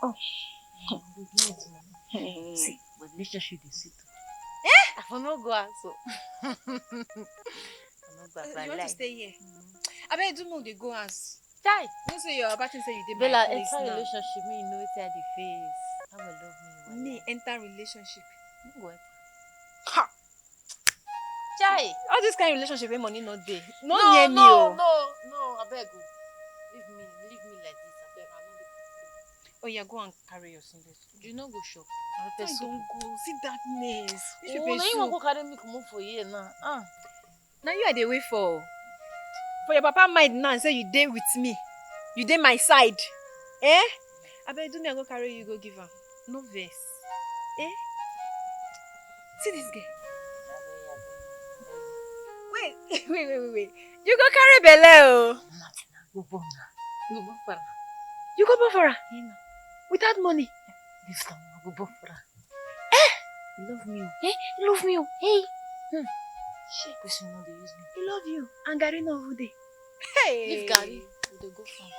S5: Oh.
S9: See, but relationship they see too.
S5: I will not go out so.
S9: You want to stay here? I bet you know they go as.
S5: Chai!
S9: You say you're about to say you did my
S5: Bella,
S9: place
S5: enter
S9: now.
S5: relationship, me know it's at the face. I will love me.
S9: Me enter relationship.
S5: What?
S9: Ha!
S5: Chai!
S9: All this kind of relationship where money not there.
S5: No,
S9: near me,
S5: no,
S9: oh.
S5: I beg you. Leave me like this. I beg. I know the.
S9: Oh yeah, go and carry your singlet.
S5: You know go shop.
S9: I don't go. See that mess.
S5: Oh, now you want go carry me come for here now.
S9: Now you are the way for your papa mind now say you dey with me. You dey my side. I bet do me I go carry you go give her. No verse. See this girl. Wait. You go carry Belle, oh.
S5: Go born now. Go born for her.
S9: You go born for her?
S5: Yeah.
S9: Without money?
S5: This time I go born for her.
S9: You love me, oh.
S5: You love me, oh. Hey.
S9: Shit.
S5: Person know they use me.
S9: He love you. And Gary no who dey. Hey.
S5: Leave Gary. They go farm.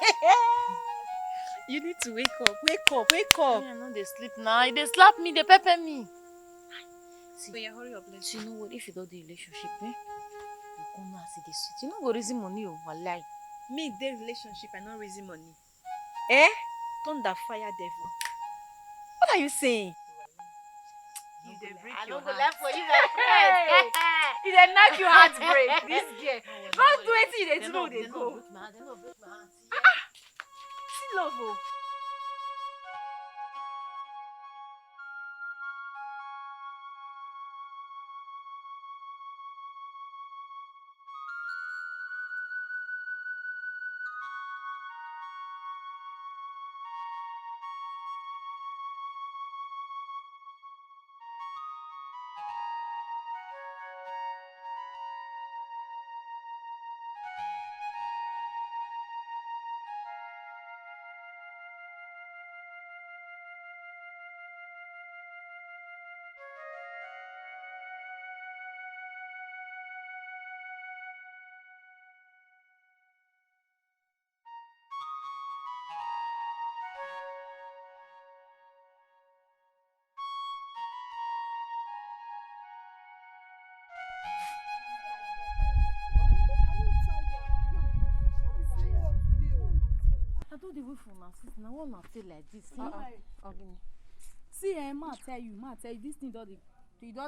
S9: You need to wake up. Wake up.
S5: I know they sleep now. They slap me. They pepper me.
S9: See, but you hurry up, let's
S5: see. You know what? If you don't do relationship, you come now see the sweet. You know go raise money, oh. Wallahi.
S9: Me dey relationship. I not raising money. Thunder fire devil. What are you saying? You dey break
S5: I
S9: your
S5: don't go
S9: heart.
S5: laugh for you, my friend.
S9: You dey knock your heart break. This girl. Don't do it. They do know they go.
S5: They no break my heart.
S9: See love, oh.
S4: know the way for una sit. Now what not feel like this?
S9: See, ma tell you, this thing don't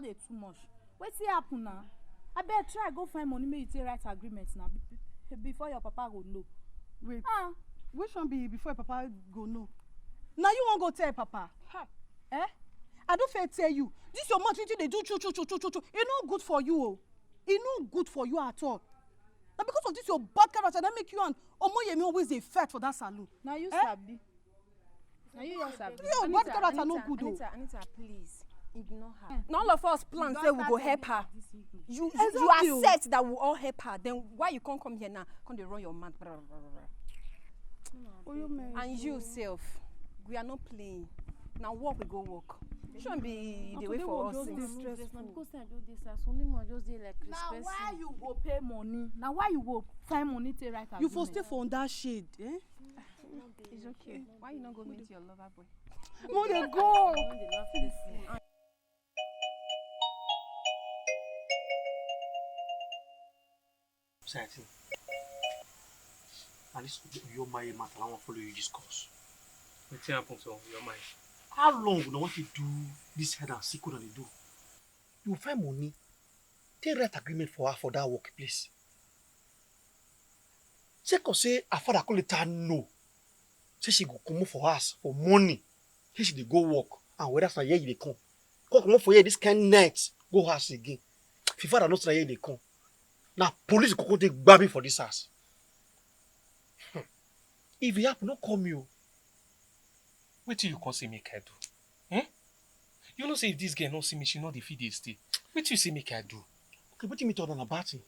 S9: dey too much. Wetin happen now? I better try go find money make you take write agreement now before your papa go know.
S8: Wait. Which one be before your papa go know? Now you won't go tell your papa. Eh? I don't fair tell you. This your mouth they do chu. It's not good for you. Oh. It's not good for you at all. Now because of this your bad character, that make you and Omoyemi always a fight for that salon.
S9: Now you sabi. Now you sabi.
S8: Your bad character no good.
S4: Anita, please. Ignore her.
S8: None of us plan say we go help her. You accept that we all help her. Then why you can't come here now? Come they run your mouth. And you self, we are not playing. Now work we go work. You shouldn't be the way for us.
S4: Because I do this, as only more just dey like
S9: now why you go pay money? Now why you go find money to write agreement?
S8: You for stay for that shade, eh?
S9: It's okay.
S8: Why you not go meet your lover boy?
S9: Where they go?
S7: Exciting. At least your mind matter. I want to follow you discuss.
S3: What's happening to your mind?
S7: How long would I want to do this head and sequel and do? You find money. Take write agreement for her for that workplace. Say her father call it her no. Say she go come for us for money. Say she dey go work. And whether that's not here they come. Come for here this kind night. Go house again. If your father not here they come. Now police go take baby for this house. If you happen, not come you.
S3: Wait till you come see make I do. Eh? You know say if this girl not see me, she not the feed this stay. Wait till you see make I do.
S7: Okay, what do you mean talking about it?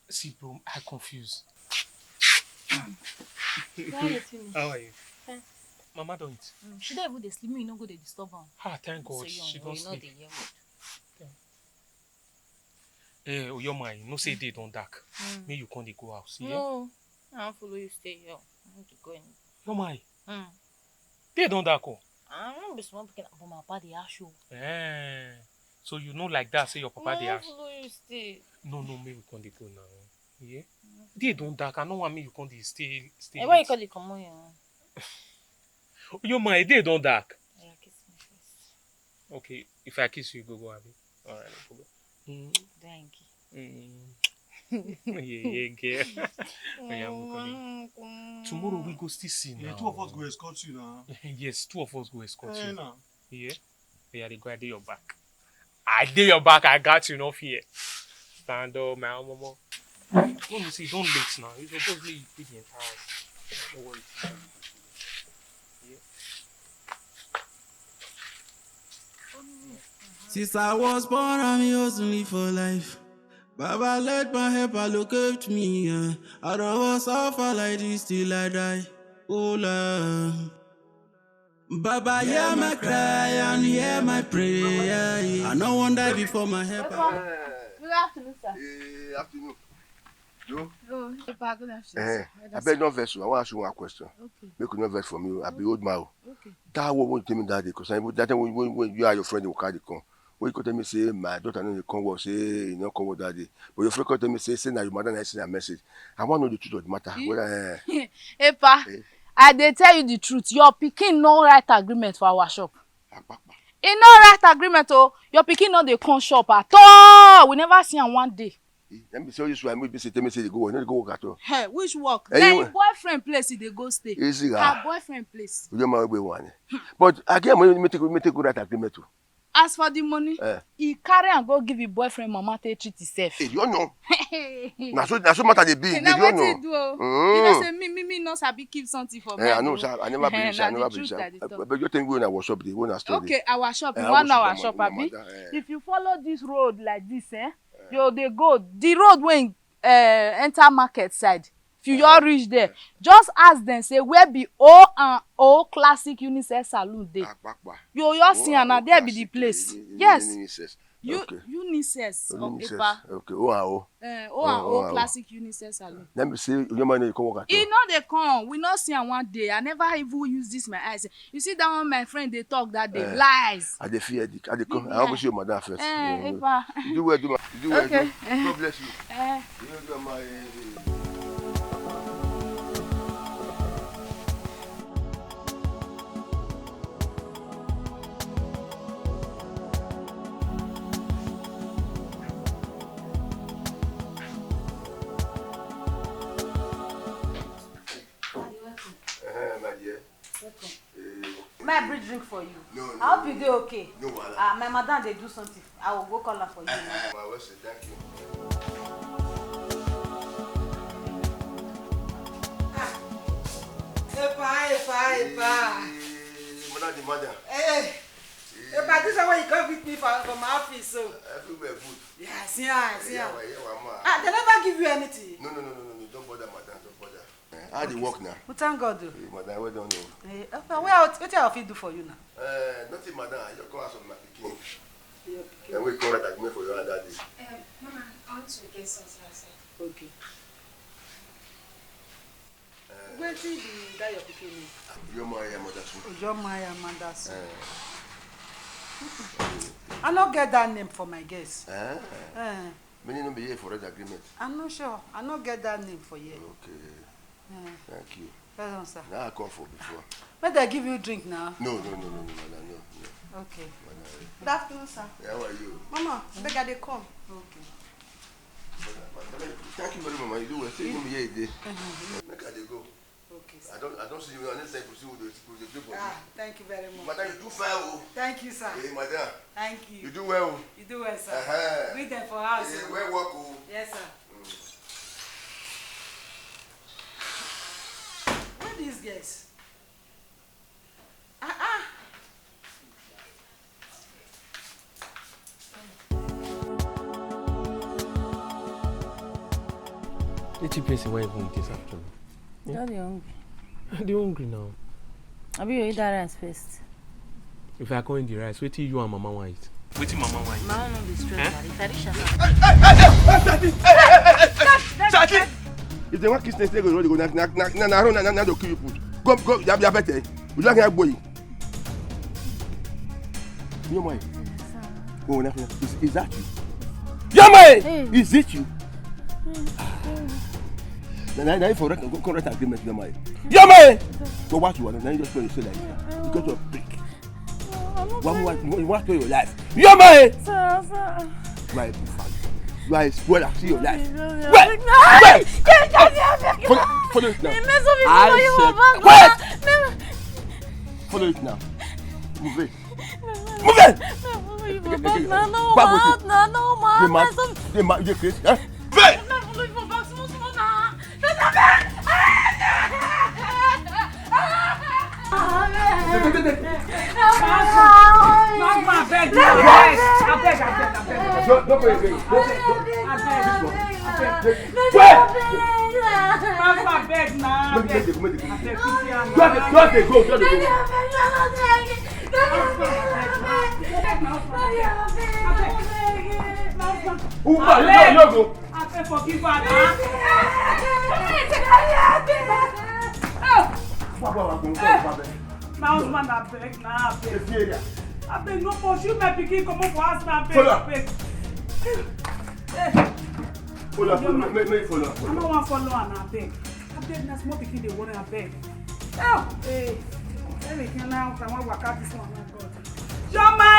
S3: See, bro, I confused.
S5: How
S3: are you? Mama don't eat.
S5: She don't even dey sleep. Me, you no go dey disturb her.
S3: Thank God, she don't sleep.
S5: You
S3: Your mind, no say they don't dark. May you come dey go house. Yeah?
S5: No, I don't follow you stay here. I need to go in.
S3: Your mind? They don't dark.
S5: I don't be small picking up for my papa dey ask you.
S3: So you know like that, say your papa dey ask.
S5: I follow you stay.
S3: No, may we come dey go now. Yeah? They don't dark. I don't want me you come dey stay.
S5: Why you call the come on here?
S3: Your mind, they don't dark.
S5: Yeah, kiss me first.
S3: Okay, if I kiss you, go Abby. Alright, no problem.
S5: Thank
S3: you. Yeah, girl. Tomorrow we go still see now.
S7: Yeah, 2 of us go escort you now.
S3: Yes, 2 of us go escort you.
S7: Now.
S3: Yeah? Yeah, they go at your back. I did your back, I got you, no fear. Stand up, my mama. Let me see, don't late now. You're supposed to be the entire house. Don't worry.
S2: Since I was born, I'm hustling for life. Baba, let my help allocate me. I don't want to suffer like this till I die. Oh, Lord. Baba, hear my cry and hear my prayer. I no one die before my help.
S5: Good afternoon, sir.
S1: Afternoon. You?
S5: Oh, good afternoon.
S1: I beg no vex you. I want to ask you one question.
S5: Okay.
S1: Make you no vex from you. I be old man.
S5: Okay.
S1: That one won't tell me that day. Because that time when you are your friend, you carry the con. When you come tell me say my daughter no dey come work, say you no come work that day. But your friend come tell me say na your mother na send a message. I want to know the truth of the matter. Whether
S5: Epa, I dey tell you the truth. Your pikin no write agreement for our shop. He no write agreement oh. Your pikin no dey come shop at all. We never see am one day.
S1: Let me tell you so I may be say tell me say they go work. No dey go work at all.
S9: Hey, which work?
S1: Anyway.
S9: Na boyfriend place they go stay.
S1: Easy
S9: Her boyfriend place.
S1: You don't be one. But again, when me take go write agreement too.
S9: As for the money, he carry and go give his boyfriend mama to treat himself.
S1: Hey, you know. Na so matter dey be.
S9: Now what he do? You know say me no sabi keep something for me.
S1: I know, sir. I never believe, sir. I never believe, sir. But you tell me when I was shop, the when I story.
S9: Okay, our shop. You want our shop, abi? If you follow this road like this, you dey go the road when enter market side. If you all reach there, just ask them say where be O classic unisex salon dey. You just see and there be the place. Yes. Unisex.
S1: Okay. O
S9: classic unisex salon.
S1: Let me see. You man you come work at all.
S9: He no dey come. We not see am one day. I never even use this my eyes. You see that one my friend they talk that day lies.
S1: I dey fear it. I dey come. I want to see your mother first.
S9: Epa.
S1: Do well, do well.
S9: Okay.
S1: God bless you. You do my.
S6: May I bring drink for you?
S1: No.
S6: I hope you do okay.
S1: No,
S6: my madam they do something. I will go call her for you.
S1: Well, thank you.
S6: Epa.
S1: Madam, the mother.
S6: Hey. Epa, this is why you come with me from my office, so.
S1: Everywhere good.
S6: Yeah, see ya.
S1: Yeah,
S6: They never give you anything.
S1: No. Don't bother, madam. Don't bother. How do you work now?
S6: Well, thank God.
S1: Madam, we don't know.
S6: What I fit do for you now?
S1: Nothing, madam. You call us on my picking. And we call it agreement for you and that day.
S5: Mama, I want to get something outside.
S6: Okay. Where did you die your picking?
S1: Your mother soon.
S6: Your mother soon. I don't get that name for my guests.
S1: Many no be here for that agreement.
S6: I'm not sure. I don't get that name for you.
S1: Okay. Thank you.
S6: Pardon, sir.
S1: Now I call for before.
S6: But they give you drink now?
S1: No.
S6: Okay. Good afternoon, sir.
S1: How are you?
S6: Mama, beg they come. Okay.
S1: Thank you very much, Mama. You do well. Say you here today. Make her go.
S6: Okay, sir.
S1: I don't see you unless I pursue the people.
S6: Thank you very much.
S1: Madam, you do fine.
S6: Thank you, sir.
S1: Hey, madam.
S6: Thank you.
S1: You do well.
S6: You do well, sir. Greet them for house.
S1: Hey, well work.
S6: Yes, sir. Where are these guys?
S3: Let you person where even this afternoon.
S4: Don't be hungry.
S3: They hungry now.
S4: Abi you eat that rice first.
S3: If I call in the rice, wait till you and Mama want it. Wait till Mama want it.
S4: Mama no be stress. If I reach her.
S1: If they want kiss next day, go now they'll kill you food. Go, you have better. Would you like a boy? Your mind. Oh, is that you? Your mind! Is it you? Now for correct agreement, your mind. Your mind! So what you want? Now you just play yourself like that. Because you're a prick. You want to your life. Your mind!
S4: Sir.
S1: Right, you are a spoiler. See your life.
S4: Wait!
S1: Follow it now. Follow it now. Move it. Move it! You crazy? Huh?
S6: I beg no pursue my pikin come up for house now.
S1: Follow.
S6: I don't want follow and I beg. I beg na small pikin dey worry I beg. Hey. Let me now come and work out this one. Joma.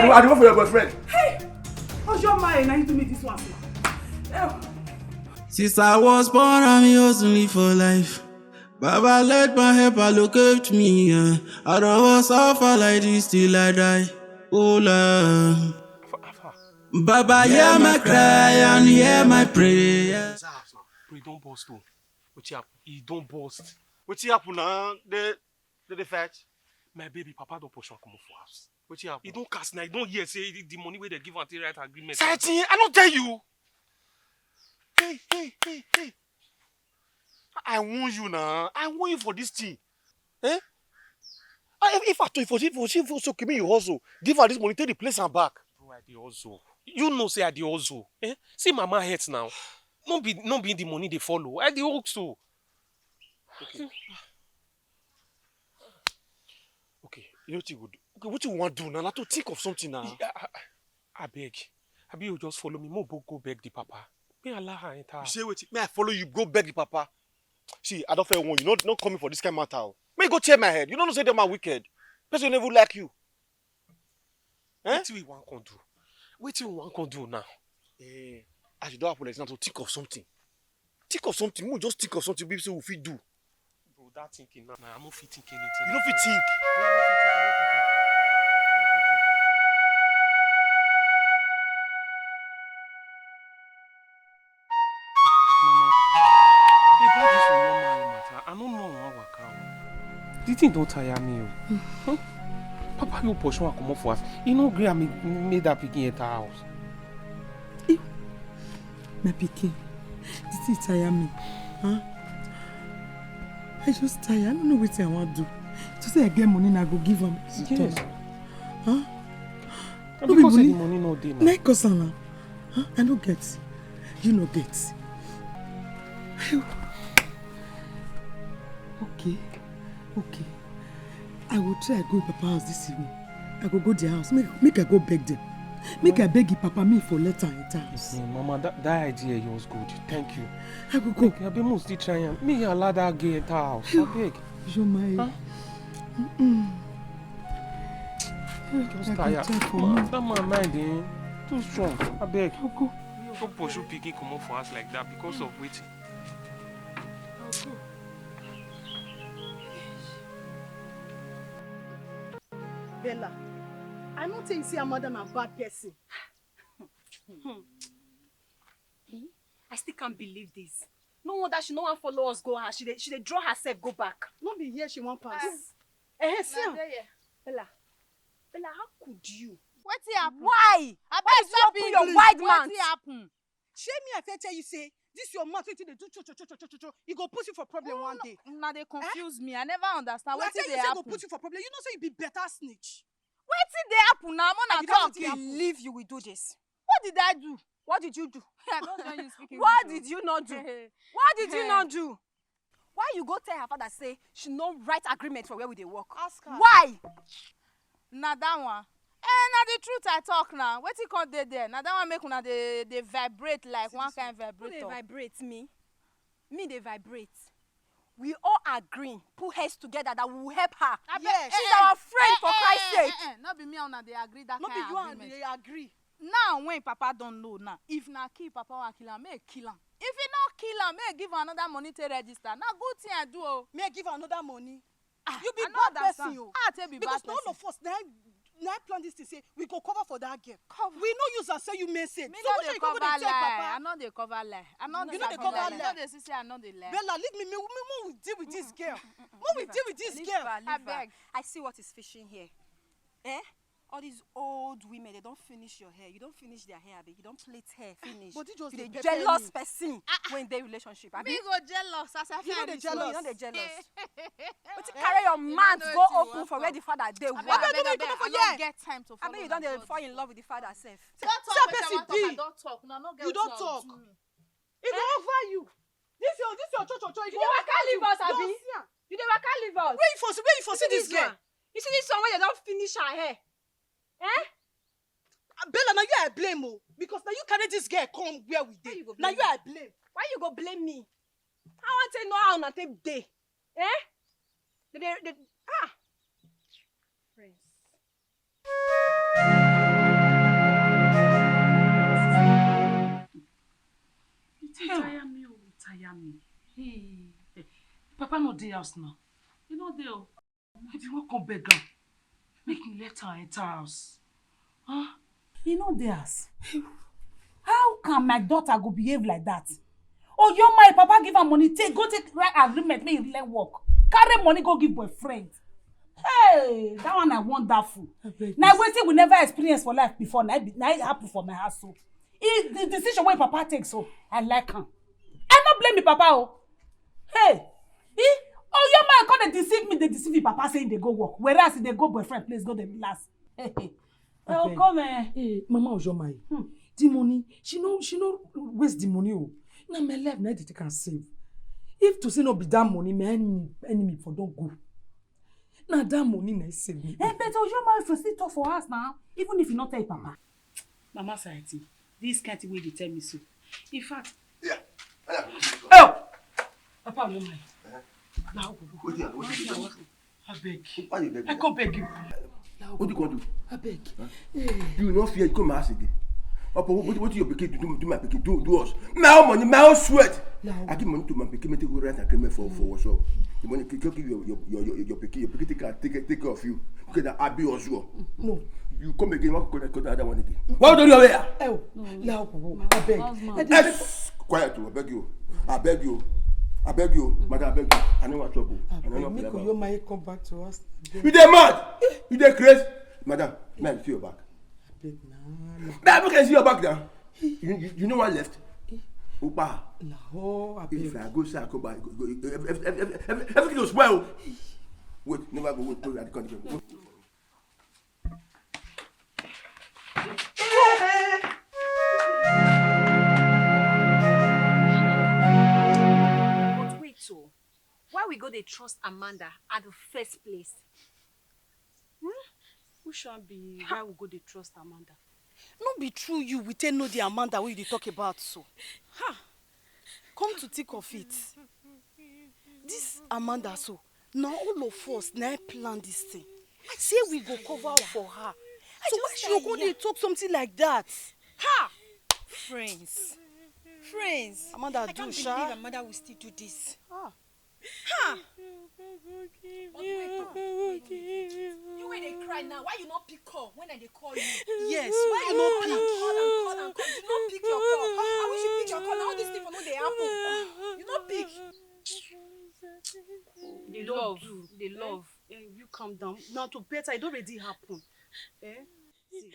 S1: I don't for your boyfriend.
S6: Hey. Oh Joma, now you do me this one.
S2: Since I was born, I'm hustling for life. Baba, let my help locate me. I don't want to suffer like this till I die. Oh, Lord. Baba, hear my cry and hear my prayer.
S7: Bro, you don't burst, though. What you happen? You don't burst. What you happen now? They fight. My baby, Papa don't push on come for house. What you happen? You don't cast now. You don't hear say the money where they give anti-right agreement. Sati, I don't tell you. Hey. I warn you now. I warn you for this thing. Eh? If I told you for so me you hustle, give her this money, take the place and back. Bro, I dey hustle. You know say I dey hustle. Eh? See Mama hurts now. No be the money they follow. I dey hustle. Okay, you know what you would do? Okay, what you want to do now? Not to think of something now. I beg. Abi you just follow me. Mo go beg the papa. May Allah her enter. You say what? May I follow you? Go beg the papa. See, I don't feel one. You not coming for this kind of matter. May go tear my head. You don't say them are wicked. Person never like you. Eh? What we want to do? What we want to do now? As you don't apologize now to think of something. Think of something. We just think of something. People say we fit do. Bro,
S3: start thinking now. I'm not fit thinking anything.
S7: You don't fit think.
S3: Mama, about this will not marry matter. I don't know how work out. The thing don't tire me. Huh? Papa, you push one come up for us. You know, Gray made that picking at our house.
S6: My pikin, this thing tire me. Huh? I just tired. I don't know what I want to do. To say I get money and I go give them.
S3: Yes.
S6: Huh?
S3: And because of the money no day now.
S6: Like us now. Huh? I don't get. You no get. Okay. Okay. I will try go to Papa's house this evening. I go their house. Make I go beg them. Make I beg you, Papa, me for letter in house.
S3: Mama, that idea was good. Thank you.
S6: I go go.
S3: I be must try and me allow that girl in house. I beg.
S6: You're my.
S3: Just tired. That my mind eh? Too strong. I beg.
S6: I'll go.
S3: No pursue picking come up for us like that because of waiting.
S6: I'll go.
S8: Bella, I don't think you see a mother a bad person.
S12: I still can't believe this. No wonder she no one follow us go and she dey draw herself go back.
S8: Not be here she won't pass.
S12: See Bella, how could you?
S9: What's happen?
S12: Why?
S9: I beg
S12: stop
S9: you
S12: your wide mouth.
S9: What's happen?
S8: Shame me if I tell you say this your mouth wetin dey do cho. You go put you for problem one day.
S9: Now they confuse me. I never understand.
S8: What
S9: What's
S8: you
S9: they
S8: say go
S9: happen?
S8: put you for problem? You know say you be better snitch.
S9: What's they happen now? I'm
S12: I
S9: not
S12: don't
S9: talking.
S12: believe you will do this.
S9: What did I do?
S12: What did you do?
S9: I don't know you speaking.
S12: What did you not do? What did you not do? Why you go tell her father say she no write agreement for where we dey work?
S8: Ask her.
S12: Why?
S9: Now that one. Now the truth I talk now. What you call there? Now that one make una they vibrate like one kind
S12: Who
S9: vibrator.
S12: dey vibrate me? Me dey vibrate. We all agree, put heads together that we will help her.
S8: Yes.
S12: She's our friend for Christ's sake.
S9: Not be me and una they agree that
S8: Not be
S9: kind
S8: you and
S9: agreement.
S8: they agree.
S9: Now when Papa don't know now, if na kill Papa want kill him, make kill him. If he not kill him, make give her another money to register. Now good thing I do. Oh.
S8: May I give her another money. You be
S9: I no
S8: bad
S9: understand.
S8: person, yo.
S9: I tell be
S8: Because
S9: bad
S8: all
S9: person.
S8: of us now plan this to say we go cover for that girl. We no use her say you message.
S9: Me
S8: So
S9: no
S8: what
S9: dey
S8: you go
S9: cover
S8: dey tell
S9: lie. I
S8: Papa?
S9: know they cover lie. I know
S8: You know they cover lie.
S9: You know they say I know they lie.
S8: Bella, leave me. We deal with this girl. We deal with this girl.
S9: I beg.
S12: I see what is fishing here. Eh? All these old women, they don't finish your hair. You don't finish their hair, abi. You don't plait hair, finish.
S8: But you just
S12: the
S8: dey
S12: jealous
S8: pepper
S12: person when they relationship. Abi?
S9: Me go jealous as I
S8: You know they
S9: find
S8: jealous.
S12: You know they jealous. But you
S9: Eh?
S12: carry your
S9: You
S12: mouth
S9: don't
S12: go
S9: know
S12: open
S9: wetin
S12: for
S9: you
S12: where
S9: want
S12: the father dey.
S9: I
S12: Why?
S9: beg,
S8: don't
S9: I
S8: come for
S9: don't
S8: here.
S9: get time to
S12: I
S9: follow
S12: mean, you
S9: una
S12: don't dey
S9: talk.
S12: fall in love with the father self.
S9: Don't
S8: Say
S9: talk
S8: person
S9: wetin I want
S8: be.
S9: talk. I don't talk. Una no get
S8: You
S9: wetin
S8: don't
S9: una
S8: talk.
S9: do me.
S8: It go over you. This your cho.
S12: You dey waka leave us, abi? You dey waka leave us.
S8: Where you for see this girl?
S12: one? You see this one where they don't finish her hair? Eh?
S8: Bella, now you I blame because now you carry this girl come where we
S12: Why
S8: dey.
S12: you go
S8: Now
S12: blame
S8: you I blame.
S12: Why you go blame me? I want to know how una take day. Eh? Friends.
S11: Tire me. Hey. Papa no dey house now. You know dey. If you wan come beg am, make me let her enter house. Huh?
S6: You know this. How can my daughter go behave like that? Oh, your my papa give her money, go take right agreement, make it let work. Carry money, go give boyfriend. Hey, that one I wonderful. Now waiting we never experience for life before. Now it happen for my house. So, the decision where papa takes, so I like him. I not blame the papa. Oh, hey, oh your man come they deceive me, they deceive the papa saying they go work. Whereas if they go boyfriend, please go the last. Hey. Oh, come here.
S13: Hey, Mama Ojomai. The money, she no waste the money. Oh. Now my life now they can save. If to say no be that money, my enemy for don't go. Now that money na save me.
S6: Hey, but Ojomai for still talk for us now, even if you not tell papa.
S11: Mama Saiti, this can't way they tell me so. In fact,
S1: Yeah.
S13: Oh! Papa Ojomai. Now go. I beg.
S1: Why you beg?
S13: I can't beg you.
S1: What do you want to do?
S13: I beg.
S1: You will not fear, you come and ask again. What your pikin do my pikin do us? My own money, my own sweat. I give money to my pikin to go rent agreement for workshop. The money give your pikin take care of you. Okay, that I be also.
S13: No.
S1: You come again, what could I that one again? What do you do here?
S13: Oh, no, I beg.
S1: Quiet, I beg you. I beg you, madam, I beg you. I know what trouble. I know what trouble.
S13: You might come back to us.
S1: You dey mad? You dey crazy? Madam, may I see your back? I can see your back now. You know what left? Opa. If I go say I come back, everything goes well. Wait, never go. Wait, at the country.
S12: But wait, so why we go dey trust Amanda at the first place?
S8: Who shall be why we go dey trust Amanda? No be true you we take know the Amanda wey you dey talk about so. Come to think of it. This Amanda so, now all of us now plan this thing. Say we go cover up for her. So why she go dey talk something like that?
S12: Friends.
S8: Amanda
S12: I can't believe Amanda will still do this. But wait. You when they cry now, why you not pick call when they call you?
S8: Yes, why you not pick?
S12: Call and call. You not pick your call. I wish you pick your call. Now all these things for no they happen. You not pick.
S8: The love. You calm down. Now to better, it already happen. See,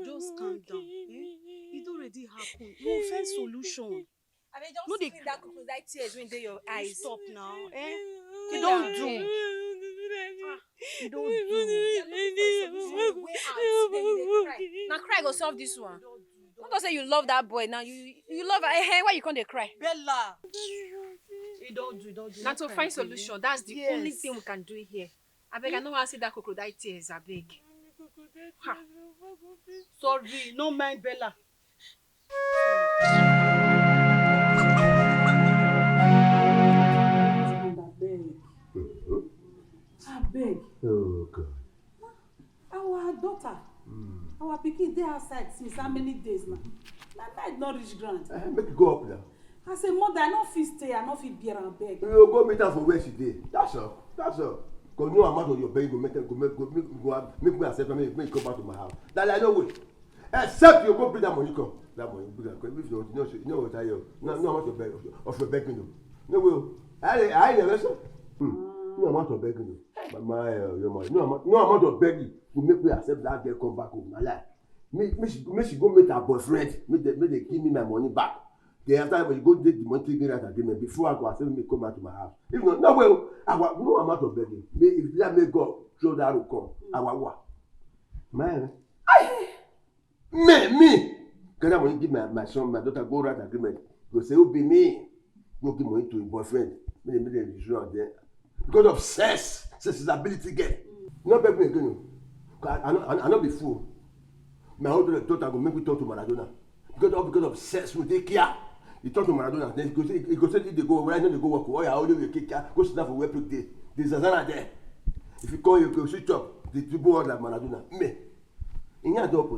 S8: just calm down. It already happened. We'll find solution.
S12: I mean, just clean that crocodile tears when they your eyes.
S8: Stop now. You don't do. You don't do.
S12: Way out, then you cry. Now cry go solve this one. Don't say you love that boy. Now you love her. Hey, why you can't cry?
S8: Bella. You don't do.
S12: Now to find solution, that's the only thing we can do here. I beg, I don't want to see that crocodile tears. I beg.
S8: Sorry, no mind Bella.
S13: I beg.
S1: Oh God.
S13: Our daughter, our pikin dey outside since how many days now? Na night not reach ground.
S1: Make it go up now.
S13: As a mother, I no fit stay, I no fit bear am beg.
S1: You go meet her for where she dey. That's all. Cause no amount of your pay go make me accept me come back to my house. That I know way. Except you go bring that money come. That money bring that. If you know what I hear. No amount of beg of your begging. No will. I never say. No amount of begging. My your money. No amount of begging will make me accept that girl come back home. My life. Make she go meet her boyfriend. Make they give me my money back. Then after we go take the monthly grant agreement before I go accept me come back to my house. If not, no well, no amount of begging. If that may God show that will come. Our man. Me. Can I want to give my son, my daughter go write agreement? Go say, who be me? Go give money to his boyfriend. Make them out there. Because of sex is ability get. No beg me again. I not be fool. My older daughter go make me talk to Maradona. Because of sex we take care. He talk to Maradona. Then he go say if they go right now they go work. Oh yeah, how do you take care? Go sit down for work day. There's Zazana there. If you call you go switch up. The people out like Maradona. Me. Inya job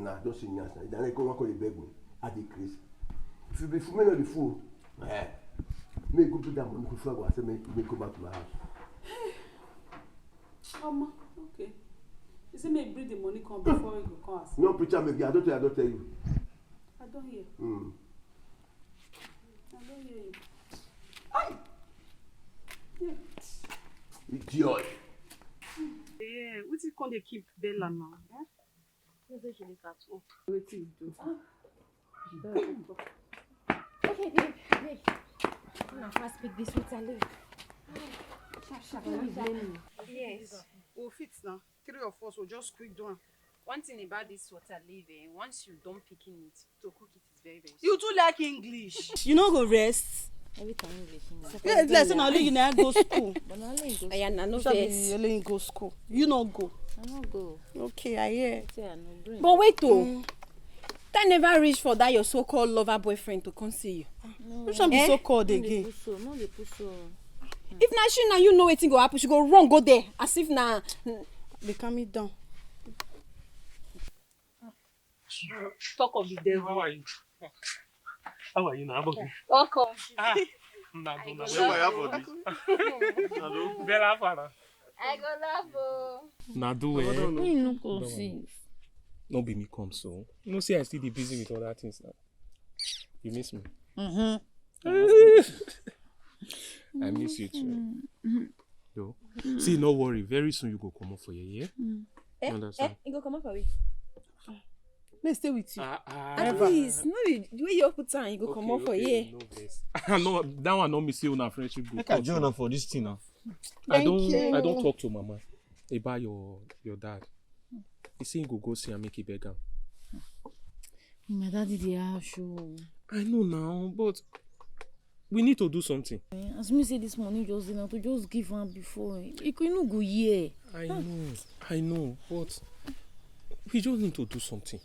S1: na. Don't say inya. Then I go work on the beg me. I decrease. If you be fool, me not the fool. May go put that money before I say me go back to my house.
S13: Mama, okay. You say me bring the money come before you go come.
S1: No preacher me. I don't tell you.
S13: I don't hear. I don't hear you.
S1: Aye.
S13: Yeah.
S1: Idiot.
S8: Yeah, what is can they keep Bella now?
S12: Who's she look at? Oh,
S13: what you do?
S12: Okay, babe. I'm gonna first pick this with a leaf. Yes.
S8: We'll fit now. 3 of us will just quick down.
S12: One thing about this water leaf, once you don't picking it, to cook it is very, very
S8: You too like English. You know go rest.
S12: Every time English.
S8: Yeah, lesson only you now go school.
S12: But not only go.
S8: I no only go school. You no go.
S12: I no go.
S8: Okay, I hear.
S12: But wait though. That never reach for that your so-called lover boyfriend to come see you.
S8: No. Who shall be so-called again?
S12: No, they push so. If na she now you know wetin go happen, she go run go there as if na.
S8: They calm me down.
S11: Talk of the devil.
S3: How are you? How are you now?
S11: Welcome.
S3: Bella Fana.
S5: I go love.
S3: Nadu,
S4: You no go see.
S3: No be me come so. You know, see, I still be busy with other things now. You miss me? I miss you too. Yo. See, no worry. Very soon you go come up for your yeah? Understand?
S12: You go come up for me.
S8: Let's stay with you.
S12: At least, no, the way you put time, you go come up for you.
S3: No, bless. No, that one not me see una friendship group.
S7: I join her for this thing now.
S3: I don't talk to mama about your dad. He say he go see and make it beg am.
S4: My daddy dey have show.
S3: I know now, but we need to do something.
S4: As me say this morning just dey now to just give am before. You no go hear.
S3: I know, but we just need to do something.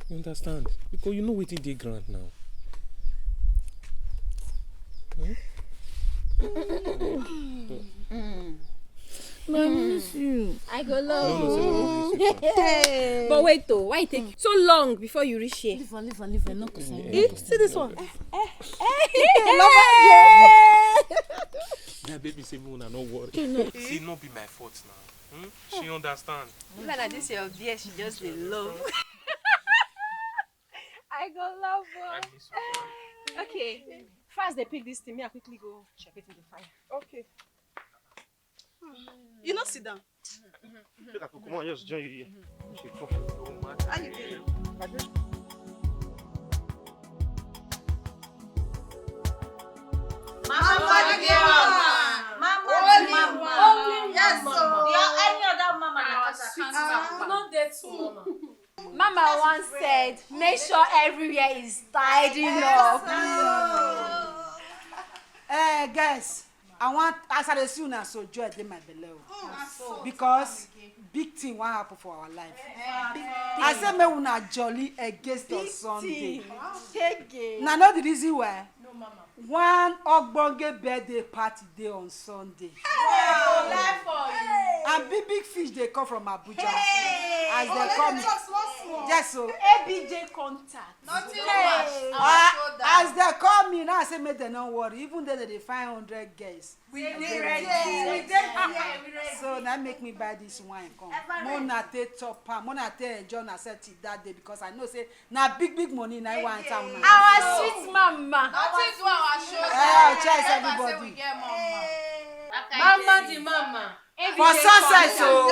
S3: You understand? Because you know wetin dey ground now.
S4: But I miss you.
S12: I go love.
S3: No,
S12: But wait though, why it take so long before you reach here?
S4: Leave am. No concern.
S12: See this one.
S3: Yeah, baby, say me una no worry. See, no be my fault now. She understand.
S12: Like this your dear, she just dey love. I go love her.
S3: I miss you.
S12: Okay. First they pick this thing, me I quickly go check it in the fire.
S8: Okay. You not sit down.
S7: Come on, just join you here.
S8: How you feeling?
S6: Mama, yes, so. Any other mama
S5: Not there too, mama.
S12: Mama once said, make sure everywhere is tidy up.
S6: Guys, I want as I see una so joy dey my belle because big thing wan happen for our life. I say make una jolly against on Sunday. Na know the reason why?
S5: No, mama.
S6: One ogbonge birthday party dey on Sunday. And big fish dey come from Abuja. As they come. Yes, so.
S12: ABJ contact.
S6: As they call me now, I say make them not worry. Even though they find 100 guests. We ready. So that make me buy this wine. Come. Mona take top palm. Mona take enjoy myself till that day because I know say na big money na I want town.
S12: Our sweet mama.
S5: Nothing to our show.
S6: Oh, chase everybody.
S5: Mama the mama.
S6: For sunset, so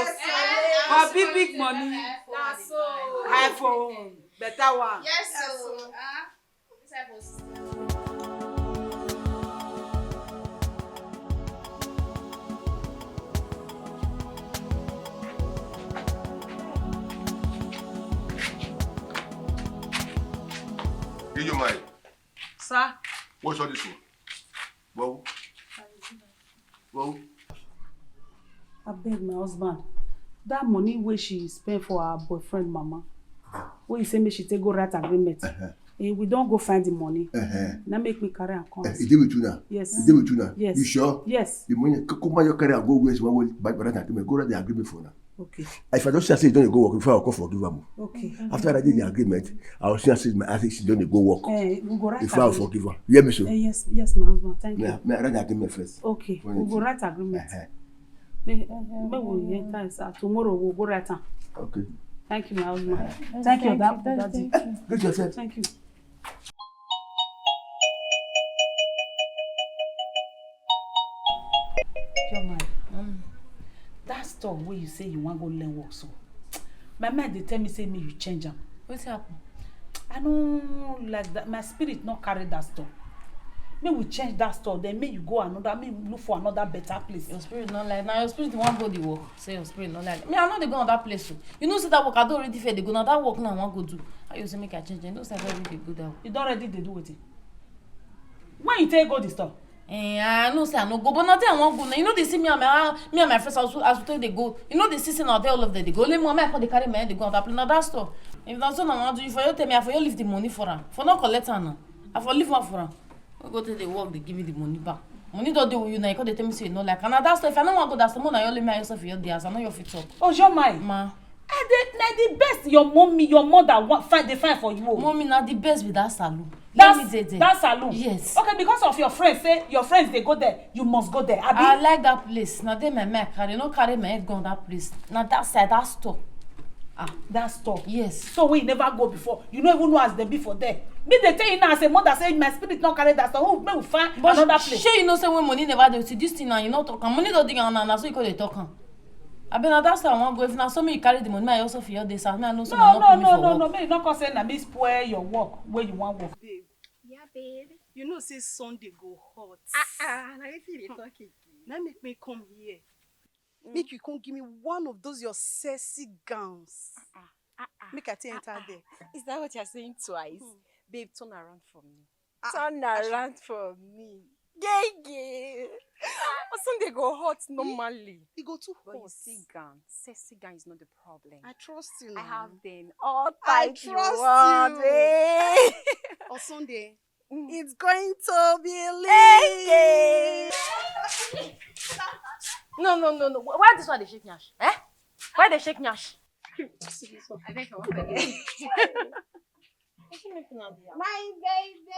S6: for big money. iPhone, better one.
S5: Yes, so.
S1: In your mind.
S8: Sir?
S1: What's all this one? Well.
S13: I beg my husband. That money where she spent for her boyfriend, mama. Where he say me she take go write agreement. We don't go find the money. Now make me carry and come.
S1: Is it with you now?
S13: Yes.
S1: Is it with you now?
S13: Yes.
S1: You sure?
S13: Yes.
S1: The money, come on, you carry and go where you want to write agreement. Go write the agreement for now.
S13: Okay.
S1: If I don't say you don't go work, before I'll come forgive her.
S13: Okay.
S1: After I did the agreement, I'll say she don't go work.
S13: We go write
S1: before I'll forgive her. You hear me, so?
S13: Yes, my husband. Thank you.
S1: May I write the agreement first?
S13: Okay. We go write agreement. Tomorrow we'll go right on.
S1: Okay.
S13: Thank you, my husband. Thank you, Daddy.
S1: Good yourself.
S13: Thank you. That store where you say you want to go learn work, so my mind they tell me say me you change them. What's happened? I don't like that. My spirit not carry that store. May we change that store, then may you go another, may look for another better place.
S4: Your spirit not like now. Your spirit want go the work. Say your spirit not like me. I know they go on that place. So you know, see that work I don't already fair. They go now that work now I want go do. I used to make a change. You know, say I already they go that work.
S13: You don't already they do it. When you take go the store.
S4: I know say I no go, but nothing I want go now. You know they see me and my friends as we tell they go. You know they see now there all of them they go. Only me I call they carry me they go on that place now that store. If that's what I want to do, for you tell me I for you leave the money for her. For not collect her now. I for leave one for her. We go to the work, they give me the money back. Money don't do with you now, they tell me say you no like. And that's if I don't want to go, that's the money I only make yourself for your days. I know your fit up.
S13: Oh, your mind.
S4: Ma.
S6: The best your mother they find for you.
S4: Mommy, na the best with that salon.
S6: That salon?
S4: Yes.
S6: Okay, because of your friends, say your friends they go there, you must go there.
S4: I like that place. Now they my carry, no carry my head go on that place. Now that side, that store.
S6: That store?
S4: Yes.
S6: So we never go before. You don't even know as they be for there. Me they tell you now as a mother say my spirit not carry that store. May we find another place.
S4: Sure, you know say when money never do see this thing now you not talk. Money don't think na so you call they talk. I been that's why I want go. If now so me you carry the money, I also feel this. I know so
S6: No. Me not cause say na me spoil your work where you want work.
S12: Babe. Yeah, babe. You know say Sunday go hot.
S14: Na wetin dey talk again?
S12: Now make me come here. Make you come give me one of those your sexy gowns. Make I enter there.
S14: Is that what you're saying twice? Babe, turn around for me. Turn around for me. Yeah. Sunday go hot normally.
S12: It go too hot.
S14: But you see gown. Sexy gown is not the problem.
S12: I trust you.
S14: I have them all
S12: I
S14: type
S12: trust
S14: you want.
S12: you. On Sunday, it's going to be lit.
S4: No. Why this one they shake nyash? Eh? Why they shake nyash?
S14: I beg for one again.
S12: My baby.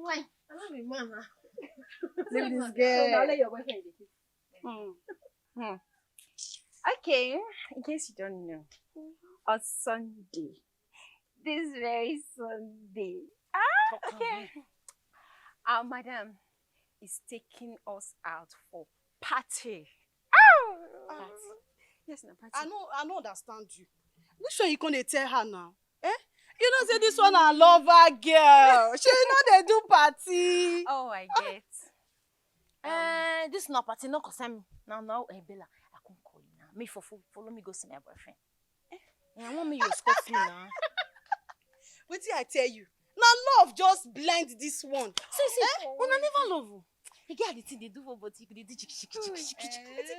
S14: I love you, mama.
S12: Leave this
S14: So
S12: girl.
S14: now let your boyfriend kiss. Okay, in case you don't know, on Sunday, this very Sunday, okay, our madam is taking us out for party. Party. Yes, na party.
S12: I no understand you. Which one you gonna tell her now? Eh? You know say this one a lover girl. She know they do party.
S14: Oh, I get.
S4: This not party, no concern me. Now, Bella, I can't call you now. Me follow me go see my boyfriend. I want me you escort me now.
S12: What did I tell you? Now love just blend this one.
S4: See, I never love you. You get the thing they do for body, they do chick.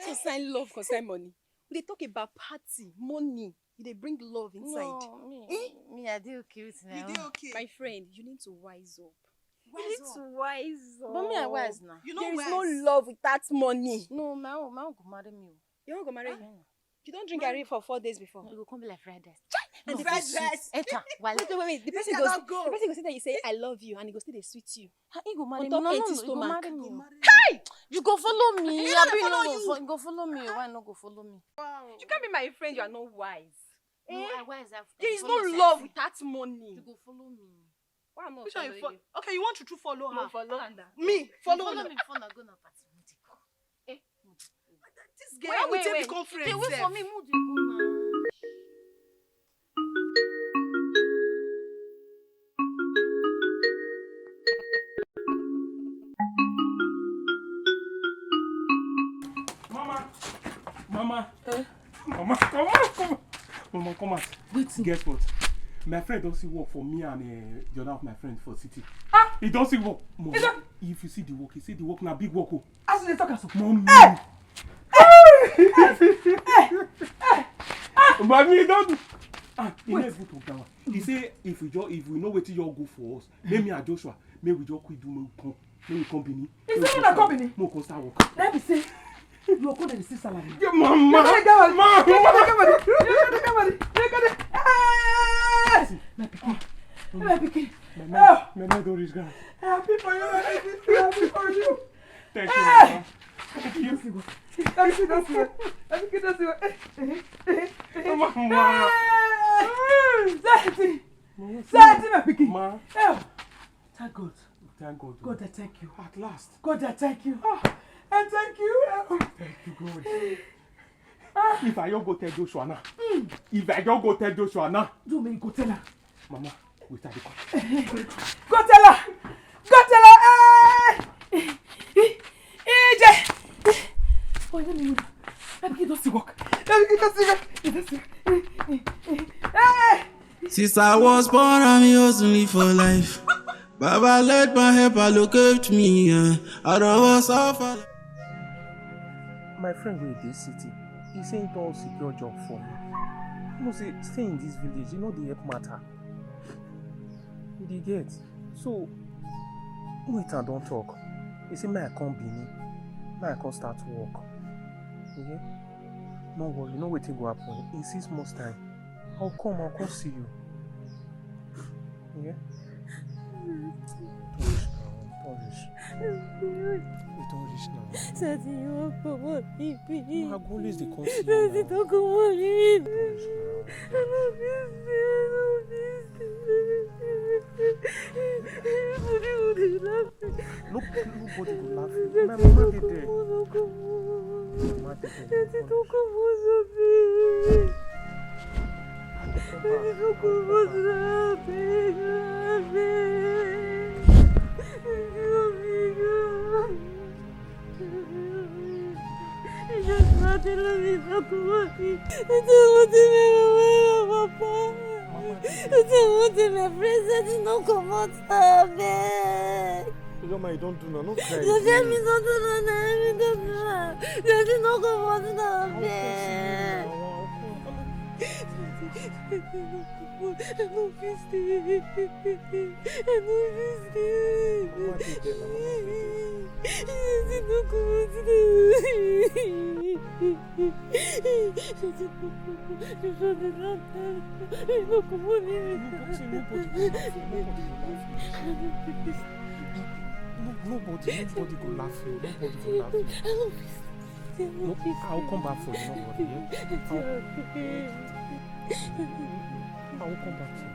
S14: Concern love, concern money. They talk about party, money. They bring love inside.
S4: No, me, I do okay with now.
S12: You do okay.
S14: My friend, you need to wise up. You need to wise up.
S4: But me, I wise now.
S12: You know
S14: there is
S12: wise.
S14: no love without money.
S4: No, my own go marry me.
S14: You won't go marry you? You don't drink garri for 4 days before.
S4: You go come be like fried rice.
S14: And the
S12: fried
S14: person
S12: rice.
S14: wait. The
S12: This
S14: person
S12: guy
S14: goes.
S12: don't go.
S14: The person goes say that you say I love you, and he goes say they sweet you.
S4: He go marry
S14: On
S4: me.
S14: top
S4: No,
S14: empty
S4: you go
S14: stomach.
S4: marry me.
S14: Hey!
S4: You go follow me.
S12: You
S4: I
S12: know
S4: be
S12: they follow
S4: no
S12: you.
S4: go follow me. Why not go follow me?
S12: Wow.
S14: You can't be my friend. You are not wise.
S4: No, I wise.
S14: There is no love without money.
S4: You go follow me.
S14: Why am I not
S12: Which one you
S14: following you?
S12: Okay, you want to follow her?
S14: No, follow her.
S12: Me, follow
S4: Follow
S12: her.
S4: me before I go na party.
S12: This girl will take the conference.
S4: They wait
S12: sef.
S4: for me. Mood you go now.
S3: Mama, come on. Mama, come on. Guess what? My friend don't see work for me and the other of my friend for city. He don't see work. Mom, if you see the work, he see the work na big work.
S13: As they talk as
S3: Mom, but me don't do. He never go talk that one. He say if we know what you all go for us, maybe and Joshua, maybe we just quit do me company.
S13: Is that a company?
S3: No, go start work.
S13: Let me say, you are going to receive salary.
S3: Mama,
S13: You got it. My pikin.
S3: My don't reach God.
S13: Happy for you. Happy for you.
S3: Thank you, Mama.
S13: Thank you. That's
S3: Mama.
S13: That's my pikin.
S3: Ma.
S13: Thank God.
S3: Thank God.
S13: God, I thank you.
S3: At last.
S13: God, I thank you. I thank you.
S3: Thank you, God. If I don't go tell Joshua now.
S13: Do me go tell her.
S3: Mama, we start the call.
S13: Go tell her. Oh, let me move. Let me get to work.
S2: Since I was born, I'm hustling for life. Baba, let my help allocate me. I don't want to suffer.
S3: My friend who in this city, he saying don't secure job for me. You know, say stay in this village, you know the help matter. You dey get. So wait and don't talk. He say may I come Benin, may I come start work. Okay? No worry, you know what will happen. In 6 months time, I'll come see you. Yeah? Don't rush. We don't reach now.
S4: Daddy, you won't come on me, please.
S3: No, I'll always dey come see you
S4: Daddy,
S3: now.
S4: don't come on me.
S3: Don't rush now.
S4: I love you, Nobody will laugh.
S3: Nobody will laugh. My mama did there.
S4: Don't come on.
S3: Mama did there.
S4: Daddy, don't come on, Sophie. Daddy, don't come on, Sophie. Just not love me, don't come on me. I don't want to be my papa. I don't want to be my friends. Daddy, don't come on, Sophie.
S3: Mama, you don't do now. Don't cry.
S4: Daddy, don't do that. Daddy, don't come on, Sophie. I love you, Steve. I love you, Steve. Daddy, don't come on,
S3: Nobody go laugh you. Nobody go laugh you. No, I'll come back for you. Don't worry. Yeah? I'll come back for you.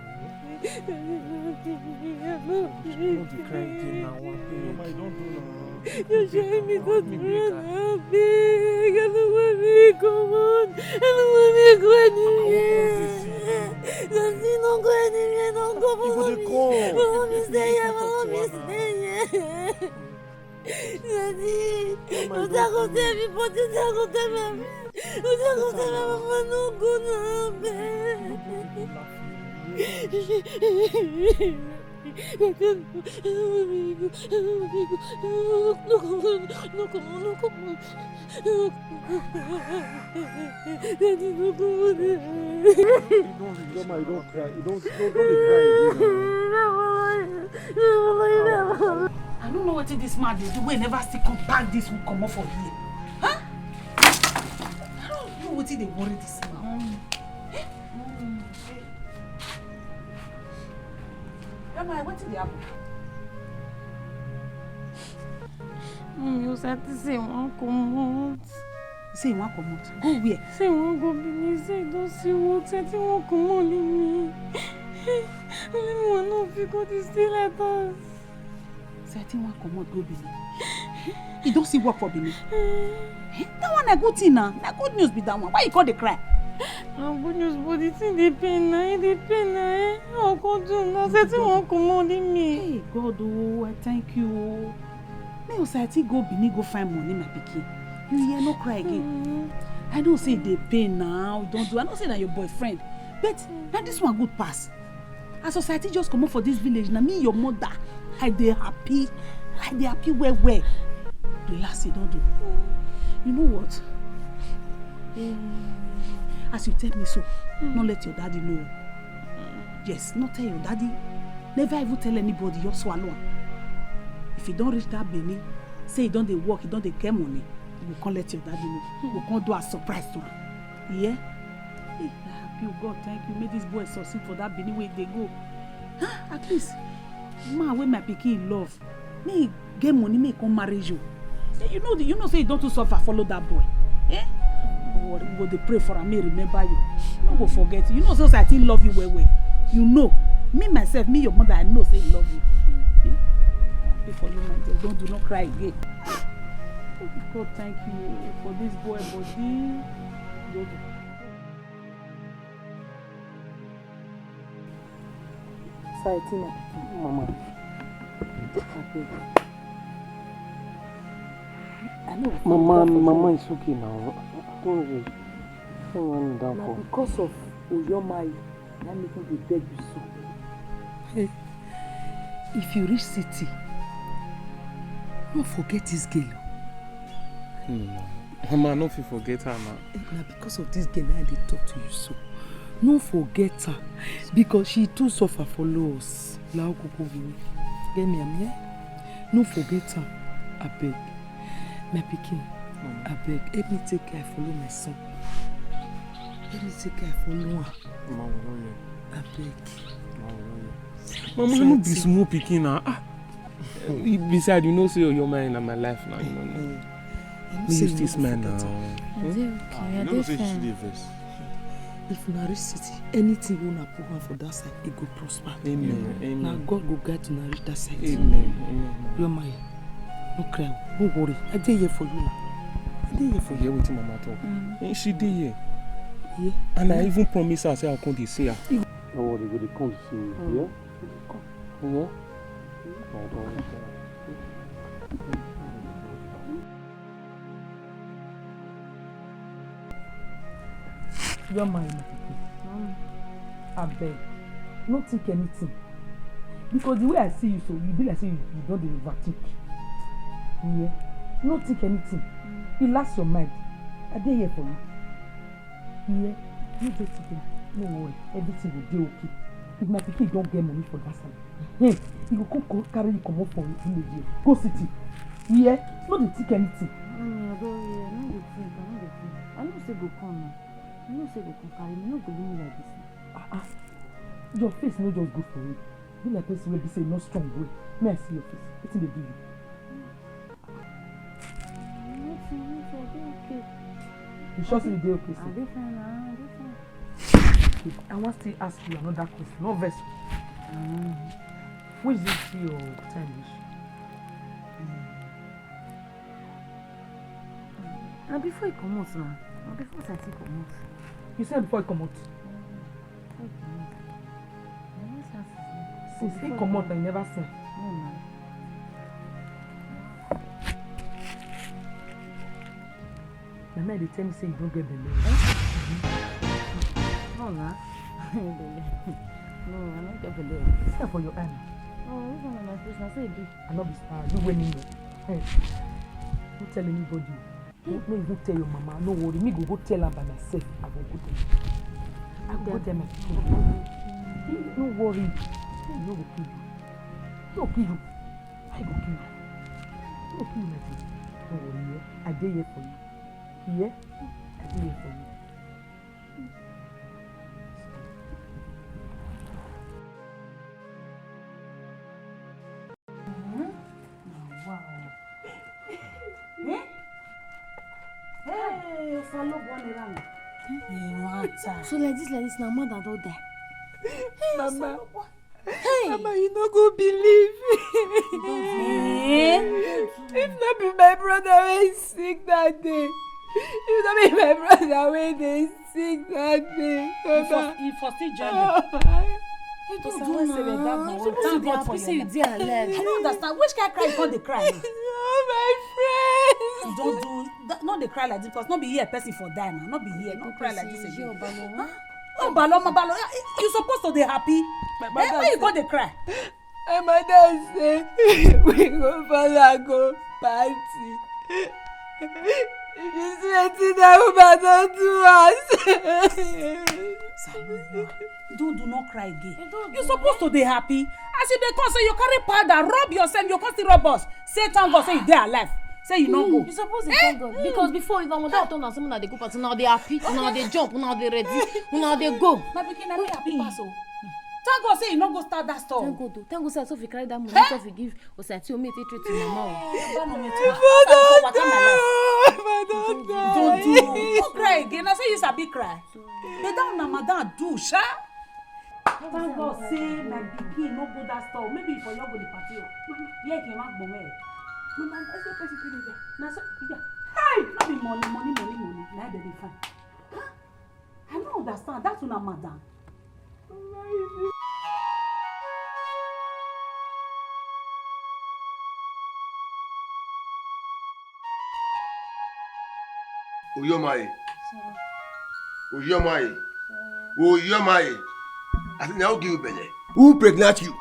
S3: Yeah? Don't be crying again now. Mama, you don't do now.
S4: You're showing me that you're big. I don't want me to come on. I don't want me to go anywhere. Daddy, don't go anywhere. Don't go for me. Follow me, stay here. Follow me, stay here. Daddy, don't go tell everybody. Don't go tell me. Don't go tell my mama. Don't go now, babe. No, come on. Daddy, no, come on.
S3: Mama, you don't cry. You don't cry.
S6: I don't know what this man did. We never still come back. This will come off for here. Huh? I don't know what they worry this man. What did happen?
S4: You said to say one come out.
S6: Say one come out. Go where?
S4: Say one go Benin. Say don't see what. Say one come on in me. Only one of you go to still let us.
S6: Say one come out go Benin. You don't see work for Benin. That one a good thing now. Na good news be that one. Why you call the cry?
S4: No good news, but it's in the pain now. Oh God, do not say to one come on in me.
S6: Hey God, oh, I thank you. Me society go Benin go find money, my pikin. You hear no cry again. I don't say they pain now. Don't do. I don't say that your boyfriend. But now this one good pass. As society just come up for this village. Now me your mother, I dey happy. Where? Relax, you don't do. You know what? As you tell me so, not let your daddy know. Yes, not tell your daddy. Never even tell anybody you're swallowing. If you don't reach that Benin, say you don't dey work, you don't dey get money, we can't let your daddy know. We can't do a surprise to him. Yeah? Hey, I happy you, God, thank you. Make this boy succeed for that Benin where they go. Huh? At least, man, when my pikin love, me get money, me come marry you. You know, say you don't too suffer, follow that boy. Eh? We go dey pray for him, may remember you. No go forget you. You know, society love you well. You know, me myself, me your mother, I know say love you. Happy for you, my dear. Don't do not cry again. God, thank you for this boy body. Society, mama. Happy. I know.
S3: Mama, it's okay now. Don't worry. Don't run me down
S6: now
S3: for.
S6: Because of Oyomai, I'm making the beg you so. Hey, if you reach city, don't forget this girl.
S3: Mama, no fit forget her now.
S6: Now because of this girl, I dey talk to you so. No forget her because she too suffer for loss. Get me, am no forget her. I beg. My pikin, I beg, help me take care, follow my son.
S13: Let me take care for no one. I beg.
S3: Mama, you no be small pikin now. Besides, you know, say your mind in my life now. You know. Me use this man now.
S4: You
S3: know, say she dey vex.
S13: If na reach city, anything you wanna program for that side, it go prosper.
S3: Amen. Amen.
S13: Now God go guide to reach that side.
S3: Amen. Amen.
S13: Your mind, no cry, no worry. I dey here for you now. I dey here for you.
S3: Hear wetin Mama talk. She dey here.
S13: Yeah.
S3: And I even promise her say I come dey see her.
S7: No worry, we dey come to see you. Yeah? Yeah?
S13: Your mind, I beg, no think anything. Because the way I see you, so you be like say you don't overthink. Yeah, no think anything. Relax your mind. I dey here for you. Yeah, you just sit there. No worry, everything will be okay. If my pikin don't get money for that side, hey, he will come carry you come up from village here. Go city. Yeah, no dey think anything.
S4: I no dey think. I know say go come now. I know say go come carry me. No go leave me like this.
S13: Your face no just good for you. Be like person wey be say no strong way. May I see your face? Wetin dey do you?
S4: Nothing. I dey okay.
S13: You sure say you dey okay?
S4: I dey fine.
S13: Okay, I wan still ask you another question. No vex. Which is your time reach?
S4: Na before you comot na. Na before I take comot.
S13: You said before you comot. Since he comot, I never seen.
S4: No, no.
S13: My man, they tell me say you don't get belly.
S4: No, no. No, I don't get belly.
S13: It's not for your hand.
S4: Oh, this one my face. I say it do.
S13: I not be you winning though. Hey, don't tell anybody. Don't even tell your mama. No worry, me go tell her by myself. I go go tell. I go tell my people. No worry. No go kill you. No kill you. I go kill you. No kill you, my friend. No worry, yeah. I dey here for you. Yeah? I dey here for you.
S6: Wow. Hey, follow one around.
S4: So like this, now mother don't die.
S13: Mama. Hey. Mama, you no go believe. If not be my brother wey sick that day. If not be my brother wey dey sick that day.
S6: You for still join me.
S4: You don't do now.
S6: Thank God for you. I don't understand. Which kind of cry you call the cry?
S13: Oh, my friend.
S6: You don't do that, not the cry like this because not be here person for die now. Not be here. Not cry like this again. Oh, Balo. You supposed to be happy. Why you go the cry?
S13: My mother say we go follow go party. You see wetin that woman don do us.
S6: Do not cry again. You supposed to be happy. As you dey come say you carry powder, rub yourself, you come still rub us. Say thank God say you dey alive. Say you no go.
S4: You suppose to thank God because before you don't turn on someone that they go party, now they happy, now they jump, now they ready, now they go.
S6: My pikin, I'm happy pass o. Thank God say you no go start that store.
S4: Thank God say so if you carry that money, so if you give Osati o me take treat to mama.
S6: Don't cry again. I say you sabi cry. They down na madam do sha. Thank God say my pikin no go that store. Maybe for you go the party. Yeah, can mark bome. Mama, I say person tell me there. Na so hey, no be money. Na dey dey fine. I don't understand. That's una madam.
S1: Oyomaye. I think now give you belly. Who pregnant you?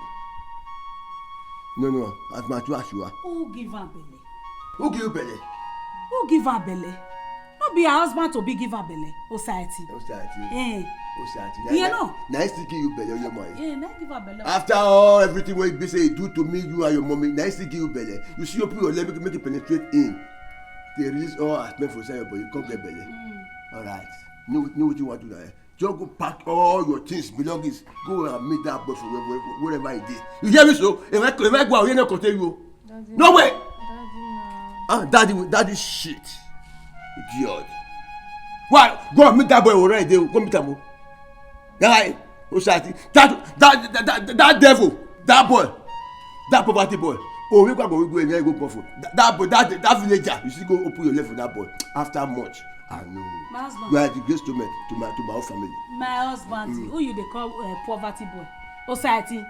S1: No. As much as you are.
S6: Who give her belly?
S1: Who give you belly?
S6: Who give her belly? Not be her husband to be give her belly. Society. You know.
S1: Nice to give you belly, Oyomaye.
S6: Yeah, nice give her belly.
S1: After all everything what you say you do to me, you and your mommy, nice to give you belly. You see you put your leg make it penetrate in. They release all aspect for inside your body. You can't get belly. Alright. know what you want to do. Just go pack all your things, belongings. Go and meet that boy from wherever he is. You hear me so? If I go out, he not contain you. Daddy, no way. Daddy, no. Daddy shit. Idiot. Why? Go and meet that boy already. Go meet him. Right? That devil, that boy, that poverty boy. Oh, we go for that boy, that villager. You see, go open your leg for that boy. After much, I know.
S6: My husband.
S1: You are the grace to my whole family.
S6: My husband, who you dey call poverty boy? Osati.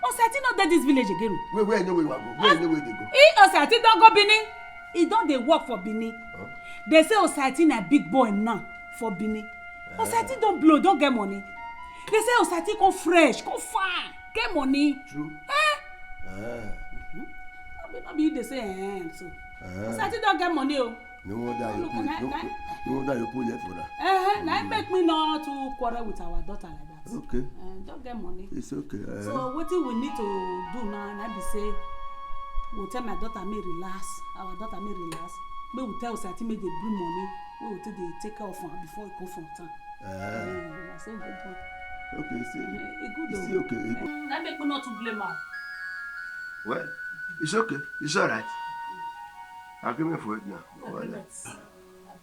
S6: Osati not dey this village again.
S1: Where know where you go? Where know where they go?
S6: Osati don go Benin. He don dey work for Benin. Huh? They say Osati na big boy now for Benin. Osati don blow, don get money. They say Osati come fresh, come fine, get money.
S1: True.
S6: No be they say so. Osati don get money o.
S1: No wonder you put left for that.
S6: Now make me not to quarrel with our daughter like that.
S1: Okay.
S6: Don't get money.
S1: It's okay.
S6: So what we need to do now, and I be say, we'll tell my daughter may relax. Our daughter may relax. We will tell Osati may they bring money. We will take care of her before we come from town. So good one.
S1: Okay, see.
S6: It's
S1: okay.
S6: That make me not to blame her.
S1: Well, it's okay. It's all right. Agreement for it now.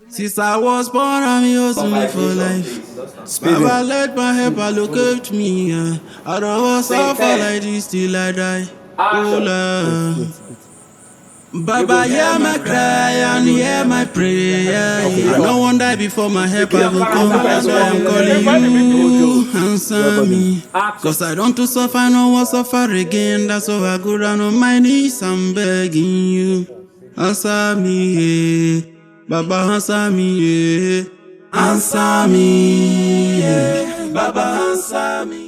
S2: Since I was born, I'm hustling for life. Baba let my help allocate me. I don't want to suffer like this till I die. Oh Lord. Baba, hear my cry and hear my prayer. No one die before my help I will come. That's why I'm calling you. Answer me. Cause I don't to suffer, no one suffer again. That's why I go down on my knees. I'm begging you. Answer me, yeah. Baba, answer me, yeah. Answer me, yeah. Baba, answer me.